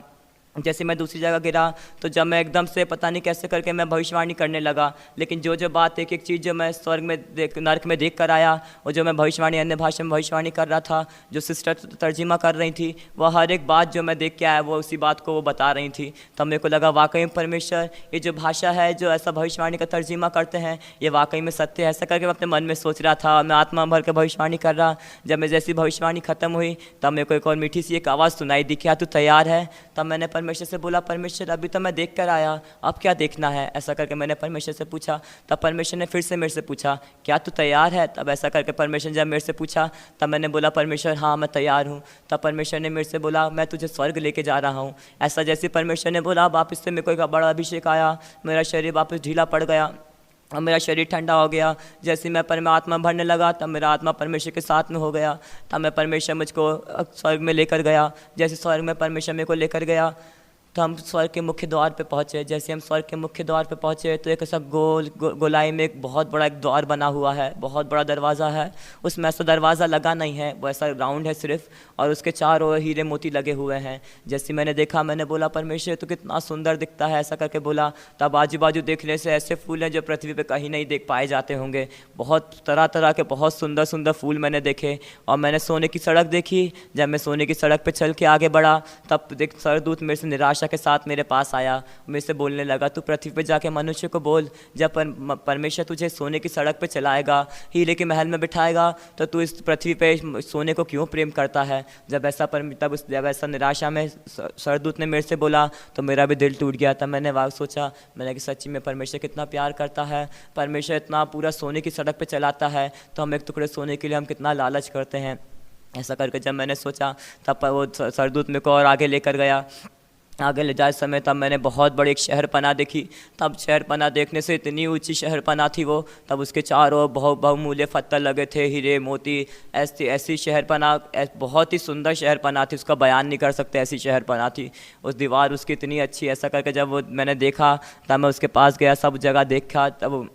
जैसे मैं दूसरी जगह गिरा तो जब मैं एकदम से पता नहीं कैसे करके मैं भविष्यवाणी करने लगा। लेकिन जो बात एक एक चीज़ जो मैं स्वर्ग में नरक में देख कर आया और जो मैं भविष्यवाणी अन्य भाषा में भविष्यवाणी कर रहा था, जो सिस्टर तर्जीमा कर रही थी, वह हर एक बात जो मैं देख के आया वो उसी बात को वो बता रही थी। तब मेरे को लगा वाकई में परमेश्वर ये जो भाषा है, जो ऐसा भविष्यवाणी का तर्जीमा करते हैं, ये वाकई में सत्य है। ऐसा करके मैं अपने मन में सोच रहा था, मैं आत्मा भर के भविष्यवाणी कर रहा। जब मैं जैसी भविष्यवाणी खत्म हुई तब मेरे को एक और मीठी सी एक आवाज़ सुनाई दी, क्या तू तैयार है? तब मैंने परमेश्वर से बोला, परमेश्वर अभी तो मैं देख कर आया, अब क्या देखना है? ऐसा करके मैंने परमेश्वर से पूछा। तब परमेश्वर ने फिर से मेरे से पूछा, क्या तू तैयार है? तब ऐसा करके परमेश्वर जब मेरे से पूछा तब मैंने बोला, परमेश्वर हाँ मैं तैयार हूँ। तब परमेश्वर ने मेरे से बोला, मैं तुझे स्वर्ग लेके जा रहा हूँ। ऐसा जैसे परमेश्वर ने बोला, वापस से मेरे को एक बड़ा अभिषेक आया, मेरा शरीर वापस ढीला पड़ गया और मेरा शरीर ठंडा हो गया। जैसे मैं परमात्मा भरने लगा तब मेरा आत्मा परमेश्वर के साथ में हो गया। तब मैं परमेश्वर मुझको स्वर्ग में लेकर गया। जैसे स्वर्ग में परमेश्वर मेरे को लेकर गया तो हम स्वर्ग के मुख्य द्वार पे पहुँचे। जैसे हम स्वर्ग के मुख्य द्वार पे पहुँचे तो एक ऐसा गोलाई में एक बहुत बड़ा एक द्वार बना हुआ है, बहुत बड़ा दरवाज़ा है। उसमें ऐसा दरवाज़ा लगा नहीं है, वो ऐसा राउंड है सिर्फ, और उसके चारों ओर हीरे मोती लगे हुए हैं। जैसे मैंने देखा, मैंने बोला परमेश्वर तो कितना सुंदर दिखता है, ऐसा करके बोला। तब आजू बाजू देखने से ऐसे फूल हैं जो पृथ्वी पे कहीं नहीं देख पाए जाते होंगे। बहुत तरह तरह के बहुत सुंदर सुंदर फूल मैंने देखे। और मैंने सोने की सड़क देखी। जब मैं सोने की सड़क पे चल के आगे बढ़ा तब देख सरदूत मेरे से निराशा के साथ मेरे पास आया। मेरे से बोलने लगा, तू पृथ्वी पे जाके मनुष्य को बोल, जब परमेश्वर तुझे सोने की सड़क पे चलाएगा, हीरे के महल में बिठाएगा, तो तू इस पृथ्वी पे सोने को क्यों प्रेम करता है। जब ऐसा निराशा में सरदूत ने मेरे से बोला तो मेरा भी दिल टूट गया था। मैंने वहाँ सोचा, मैंने कि सच्ची में परमेश्वर कितना प्यार करता है, परमेश्वर इतना पूरा सोने की सड़क पे चलाता है, तो हम एक टुकड़े सोने के लिए हम कितना लालच करते हैं। ऐसा करके जब मैंने सोचा तब वो सरदूत मेरे को और आगे लेकर गया। आगे ले जाए समय तब मैंने बहुत बड़ी एक शहरपनाह देखी। तब शहरपनाह देखने से, इतनी ऊंची शहरपनाह थी वो, तब उसके चारों बहुमूल्य पत्थर लगे थे, हीरे मोती। ऐसी शहरपनाह, बहुत ही सुंदर शहरपनाह थी, उसका बयान नहीं कर सकते, ऐसी शहरपनाह थी। उस दीवार उसकी इतनी अच्छी। ऐसा करके जब वो मैंने देखा तब मैं उसके पास गया, सब जगह देखा, तब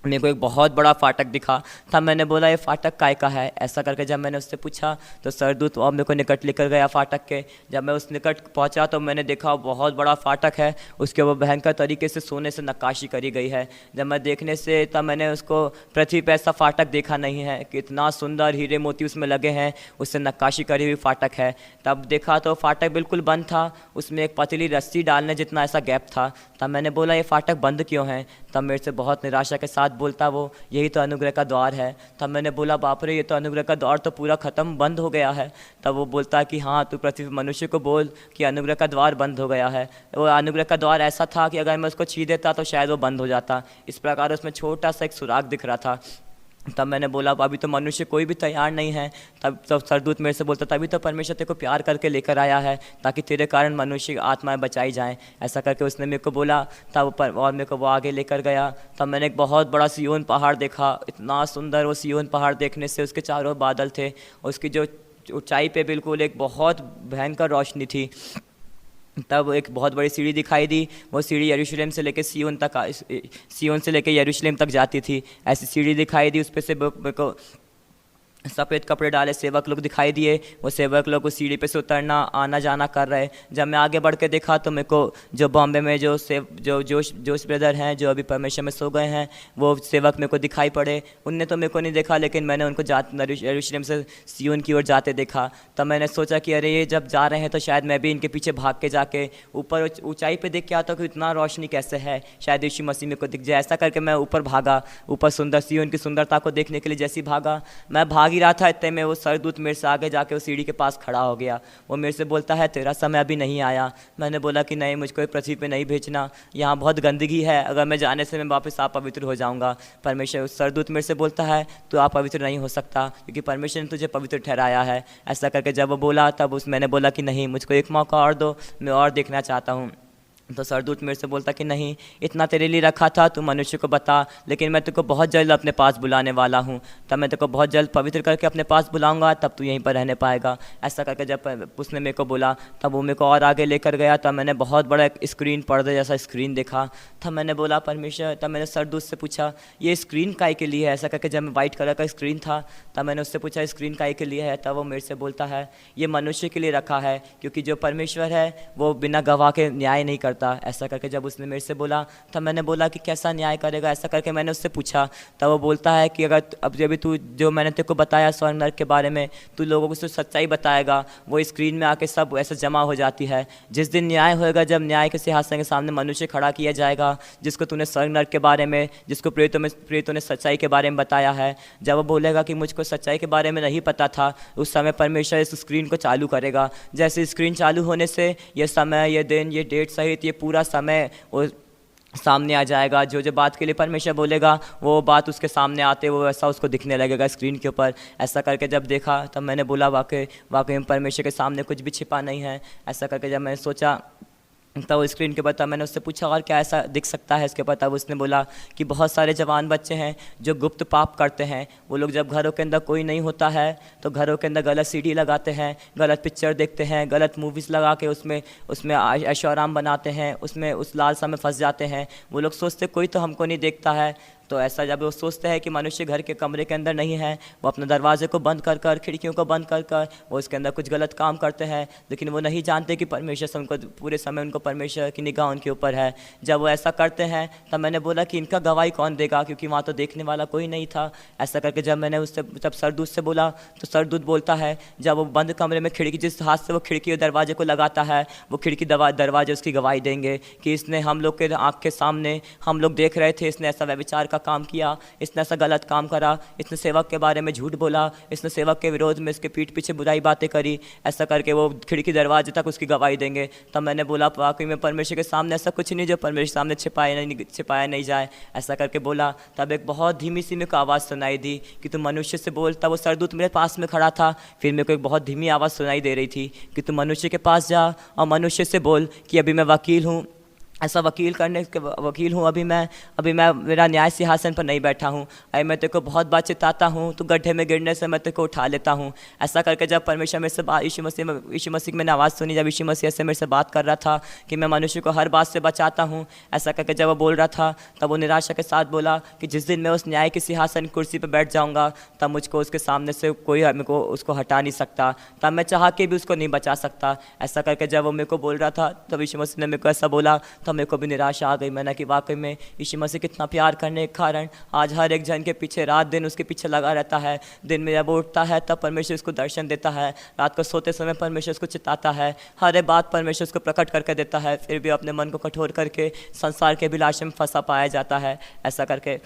मेरे को एक बहुत बड़ा फाटक दिखा। तब मैंने बोला, ये फाटक काय का है। ऐसा करके जब मैंने उससे पूछा तो सरदूत और मेरे को निकट लेकर गया फाटक के। जब मैं उस निकट पहुंचा तो मैंने देखा बहुत बड़ा फाटक है, उसके वो भयंकर तरीके से सोने से नक्काशी करी गई है। जब मैं देखने से तब मैंने उसको पृथ्वी पर ऐसा फाटक देखा नहीं है कि इतना सुंदर हीरे मोती उसमें लगे हैं, उससे नक्काशी करी हुई फाटक है। तब देखा तो फाटक बिल्कुल बंद था, उसमें एक पतली रस्सी डालने जितना ऐसा गैप था। तब मैंने बोला, ये फाटक बंद क्यों है। तब मेरे से बहुत निराशा के साथ बोलता वो, यही तो अनुग्रह का द्वार है। तब मैंने बोला, बाप रे, ये तो अनुग्रह का द्वार तो पूरा ख़त्म, बंद हो गया है। तब वो बोलता कि हाँ, तू पृथ्वी मनुष्य को बोल कि अनुग्रह का द्वार बंद हो गया है। वो अनुग्रह का द्वार ऐसा था कि अगर मैं उसको छू देता तो शायद वो बंद हो जाता। इस प्रकार उसमें छोटा सा एक सुराग दिख रहा था। तब मैंने बोला, अभी तो मनुष्य कोई भी तैयार नहीं है। तब सरदूत मेरे से बोलता, तभी तो परमेश्वर तेरे को प्यार करके लेकर आया है, ताकि तेरे कारण मनुष्य की आत्माएं बचाई जाएं। ऐसा करके उसने मेरे को बोला। तब और मेरे को वो आगे लेकर गया। तब मैंने एक बहुत बड़ा सिय्योन पहाड़ देखा। इतना सुंदर वो सिय्योन पहाड़ देखने से, उसके चारों बादल थे, उसकी जो ऊंचाई पे बिल्कुल एक बहुत भयंकर रोशनी थी। तब एक बहुत बड़ी सीढ़ी दिखाई दी। वो सीढ़ी यरूशलेम से लेकर सिय्योन से लेकर यरूशलेम तक जाती थी। ऐसी सीढ़ी दिखाई दी, उस पर से मेरे को सफ़ेद कपड़े डाले सेवक लोग दिखाई दिए। वो सेवक लोग उस सीढ़ी पे से उतरना आना जाना कर रहे। जब मैं आगे बढ़ के देखा तो मेरे को जो बॉम्बे में जो जोश ब्रदर हैं, जो अभी परमेश्वर में सो गए हैं, वो सेवक मेरे को दिखाई पड़े। उनने तो मेरे को नहीं देखा, लेकिन मैंने उनको यरूशलेम से सिय्योन की ओर जाते देखा। तब मैंने सोचा कि अरे, ये जब जा रहे हैं तो शायद मैं भी इनके पीछे भाग के जाके ऊपर ऊंचाई पे देख के आता कि इतना रोशनी कैसे है, शायद यीशु मसीह मेरे को दिख जाए। ऐसा करके मैं ऊपर भागा, ऊपर सुंदर सिय्योन की सुंदरता को देखने के लिए। जैसे ही भागा, मैं भाग ही रहा था, इतने में वो सरदूत मेरे से आगे जाके उस सीढ़ी के पास खड़ा हो गया। वो मेरे से बोलता है, तेरा समय अभी नहीं आया। मैंने बोला कि नहीं, मुझको पृथ्वी पे नहीं भेजना, यहाँ बहुत गंदगी है, अगर मैं जाने से मैं वापस अपवित्र हो जाऊँगा। परमेश्वर सरदूत मेरे से बोलता है, तो आप पवित्र नहीं हो सकता, क्योंकि परमेश्वर ने तुझे पवित्र ठहराया है। ऐसा करके जब वो बोला तब मैंने बोला कि नहीं, मुझको एक मौका और दो, मैं और देखना चाहता हूँ। तो सरदूत मेरे से बोलता कि नहीं, इतना तेरे लिए रखा था, तू मनुष्य को बता, लेकिन मैं तेको बहुत जल्द अपने पास बुलाने वाला हूँ। तब मैं तेको बहुत जल्द पवित्र करके अपने पास बुलाऊंगा, तब तू यहीं पर रहने पाएगा। ऐसा करके जब उसने मेरे को बोला तब वो मेरे को और आगे लेकर गया। तब मैंने बहुत बड़ा एक स्क्रीन, पर्दे जैसा स्क्रीन देखा। तब मैंने बोला, परमेश्वर, तब मैंने सरदूत से पूछा, ये स्क्रीन काय के लिए है। ऐसा करके जब वाइट कलर का स्क्रीन था, तब मैंने उससे पूछा, स्क्रीन काय के लिए है। तब वो मेरे से बोलता है, ये मनुष्य के लिए रखा है, क्योंकि जो परमेश्वर है वो बिना गवाह के न्याय नहीं करता। ऐसा करके जब उसने मेरे से बोला तब मैंने बोला कि कैसा न्याय करेगा। ऐसा करके मैंने उससे पूछा। तब वो बोलता है कि अगर अब जब भी तू, जो मैंने तेरे को बताया स्वर्ग नरक के बारे में, तू लोगों को सच्चाई बताएगा, वो स्क्रीन में आके सब ऐसे जमा हो जाती है। जिस दिन न्याय होएगा, जब न्याय के सिंहासन के सामने मनुष्य खड़ा किया जाएगा, जिसको तूने स्वर्ग नरक के बारे में, जिसको प्रेरितों ने सच्चाई के बारे में बताया है, जब वो बोलेगा कि मुझको सच्चाई के बारे में नहीं पता था, उस समय परमेश्वर इस स्क्रीन को चालू करेगा। जैसे स्क्रीन चालू होने से ये समय, ये दिन, ये डेट सहित ये पूरा समय वो सामने आ जाएगा। जो जो बात के लिए परमेश्वर बोलेगा, वो बात उसके सामने आते वो ऐसा उसको दिखने लगेगा स्क्रीन के ऊपर। ऐसा करके जब देखा तब मैंने बोला, वाकई में परमेश्वर के सामने कुछ भी छिपा नहीं है। ऐसा करके जब मैंने सोचा तब स्क्रीन के बाद तब मैंने उससे पूछा और क्या ऐसा दिख सकता है इसके बाद, तब उसने बोला कि बहुत सारे जवान बच्चे हैं जो गुप्त पाप करते हैं। वो लोग जब घरों के अंदर कोई नहीं होता है तो घरों के अंदर गलत सीडी लगाते हैं, गलत पिक्चर देखते हैं, गलत मूवीज़ लगा के उसमें उसमें ऐशो आराम बनाते हैं, उसमें उस लालसा में फंस जाते हैं। वो लोग सोचते कोई तो हमको नहीं देखता है, तो ऐसा जब वो सोचते हैं कि मनुष्य घर के कमरे के अंदर नहीं है, वो अपने दरवाजे को बंद कर कर, खिड़कियों को बंद कर कर वो उसके अंदर कुछ गलत काम करते हैं, लेकिन वो नहीं जानते कि परमेश्वर से उनको पूरे समय उनको परमेश्वर की निगाह उनके ऊपर है। जब वो ऐसा करते हैं तब मैंने बोला कि इनका गवाही कौन देगा, क्योंकि वहाँ तो देखने वाला कोई नहीं था। ऐसा करके जब मैंने उससे जब सरदूत से बोला तो सरदूत बोलता है जब वो बंद कमरे में खिड़की, जिस हाथ से वो खिड़की और दरवाजे को लगाता है, वो खिड़की दरवाजे उसकी गवाही देंगे कि इसने हम लोग के आँख के सामने हम लोग देख रहे थे, इसने ऐसा व्यभिचार का काम किया, इसने ऐसा गलत काम करा, इसने सेवक के बारे में झूठ बोला, इसने सेवक के विरोध में इसके पीठ पीछे बुराई बातें करी। ऐसा करके वो खिड़की दरवाजे तक उसकी गवाही देंगे। तब मैंने बोला वाकई में परमेश्वर के सामने ऐसा कुछ नहीं जो परमेश्वर के सामने छिपाया नहीं जाए। ऐसा करके बोला। तब एक बहुत धीमी सी मेरे को आवाज़ सुनाई दी कि तुम मनुष्य से बोल। तब वो सरदूत मेरे पास में खड़ा था। फिर मेरे को एक बहुत धीमी आवाज़ सुनाई दे रही थी कि तुम मनुष्य के पास जा और मनुष्य से बोल कि अभी मैं वकील हूँ, ऐसा वकील हूँ, अभी मैं मेरा न्याय सिंहासन पर नहीं बैठा हूँ। अरे मैं तेरे को बहुत बार चिताता हूँ, तो गड्ढे में गिरने से मैं तेरे को उठा लेता हूँ। ऐसा करके जब परमेश्वर मेरे से बात यीशु मसीह मैंने आवाज़ सुनी, जब यीशु मसीह से मेरे से बात कर रहा था कि मैं मनुष्य को हर बात से बचाता हूँ। ऐसा करके जब वो बोल रहा था तब वो निराशा के साथ बोला कि जिस दिन मैं उस न्याय की सिंहासन कुर्सी पर बैठ जाऊँगा तब मुझको उसके सामने से कोई मेरे को उसको हटा नहीं सकता, तब मैं चाह के भी उसको नहीं बचा सकता। ऐसा करके जब वो मेरे को बोल रहा था तब यीशु मसीह ने मेरे को ऐसा बोला, तब मेरे को भी निराशा आ गई। मैंने कि वाकई में यीशु मसीह कितना प्यार करने के कारण आज हर एक जन के पीछे रात दिन उसके पीछे लगा रहता है। दिन में जब वो उठता है तब परमेश्वर उसको दर्शन देता है, रात को सोते समय परमेश्वर उसको चिताता है, हर एक बात परमेश्वर उसको प्रकट करके देता है। फिर भी अपने मन को कठोर करके संसार के अभिलाषा में फंसा पाया जाता है। ऐसा करके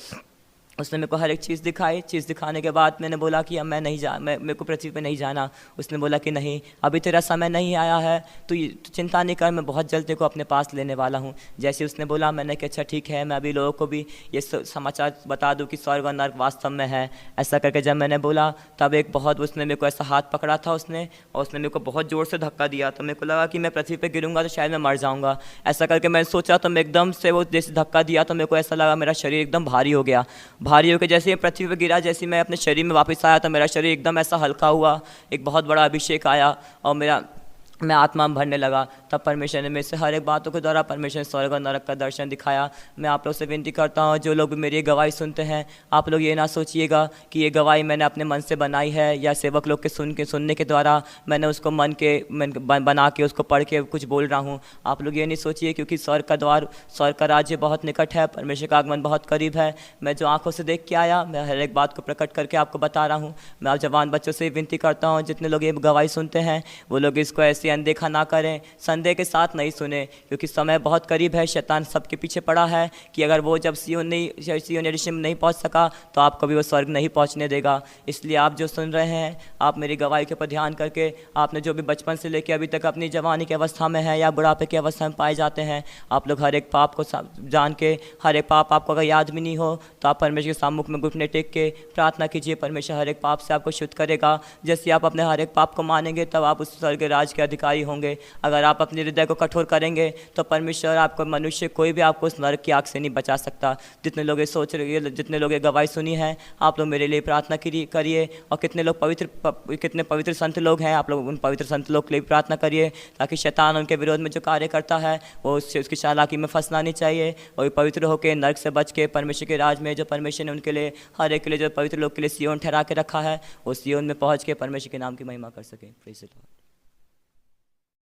उसने मेरे को हर एक चीज़ दिखाई। चीज़ दिखाने के बाद मैंने बोला कि अब मेरे को पृथ्वी पे नहीं जाना। उसने बोला कि नहीं, अभी तेरा समय नहीं आया है, तो चिंता नहीं कर, मैं बहुत जल्द तेरे को अपने पास लेने वाला हूँ। जैसे उसने बोला मैंने कि अच्छा ठीक है, मैं अभी लोगों को भी ये समाचार बता दूँ कि स्वर्ग और नर्क वास्तव में है। ऐसा करके जब मैंने बोला तब एक बहुत उसने मेरे को ऐसा हाथ पकड़ा था उसने, और उसने मेरे को बहुत ज़ोर से धक्का दिया। तो मेरे को लगा कि मैं पृथ्वी पर गिरूंगा तो शायद मैं मर जाऊँगा। ऐसा करके मैंने सोचा तो मैं एकदम से वो जैसे धक्का दिया तो मेरे को ऐसा लगा मेरा शरीर एकदम भारी हो गया। भारी होकर जैसे ही पृथ्वी पर गिरा, जैसे मैं अपने शरीर में वापस आया तो मेरा शरीर एकदम ऐसा हल्का हुआ, एक बहुत बड़ा अभिषेक आया और मैं आत्मा में भरने लगा। तब परमेश्वर ने मेरे से हर एक बातों के द्वारा परमेश्वर ने स्वर्ग और नरक का दर्शन दिखाया। मैं आप लोग से विनती करता हूँ जो लोग मेरी गवाही सुनते हैं, आप लोग ये ना सोचिएगा कि ये गवाही मैंने अपने मन से बनाई है या सेवक लोग के सुनने के द्वारा मैंने उसको बना के उसको पढ़ के कुछ बोल रहा हूँ। आप लोग ये नहीं सोचिए, क्योंकि स्वर्ग का द्वार, स्वर्ग का राज्य बहुत निकट है, परमेश्वर का आगमन बहुत करीब है। मैं जो आंखों से देख के आया मैं हर एक बात को प्रकट करके आपको बता रहा हूँ। मैं आप जवान बच्चों से विनती करता हूँ जितने लोग ये गवाही सुनते हैं वो लोग इसको ऐसे अनदेखा ना करें, संदेह के साथ नहीं सुने, क्योंकि समय बहुत करीब है। शैतान सबके पीछे पड़ा है कि अगर वो जब सिय्योन यरूशलेम नहीं पहुंच सका तो आपको भी वो स्वर्ग नहीं पहुंचने देगा। इसलिए आप जो सुन रहे हैं, आप मेरी गवाही के ऊपर ध्यान करके, आपने जो भी बचपन से लेकर अभी तक अपनी जवानी की अवस्था में है या बुढ़ापे की अवस्था में पाए जाते हैं, आप लोग हर एक पाप को जान के, हर एक पाप आपको अगर याद भी नहीं हो तो आप परमेश्वर के सम्मुख में घुटने टेक के प्रार्थना कीजिए। परमेश्वर हर एक पाप से आपको शुद्ध करेगा। जैसे आप अपने हर एक पाप को मानेंगे तब आप उस स्वर्ग राज के अधिकारी होंगे। अगर आप अपने हृदय को कठोर करेंगे तो परमेश्वर आपको, मनुष्य कोई भी आपको उस नरक की आग से नहीं बचा सकता। जितने लोग ये सोच रहे, जितने लोग ये गवाही सुनी है, आप लोग मेरे लिए प्रार्थना करिए। और कितने पवित्र संत लोग हैं, आप लोग उन पवित्र संत लोग के लिए प्रार्थना करिए, ताकि शैतान उनके विरोध में जो कार्य करता है वो उसकी चालाकी में फंसना नहीं चाहिए, और पवित्र होकर नरक से बच के परमेश्वर के राज में, जो परमेश्वर ने उनके लिए, हर एक के लिए, जो पवित्र लोग के लिए सिय्योन ठहरा के रखा है, वो सिय्योन में पहुँच के परमेश्वर के नाम की महिमा कर सके। Praise the Lord.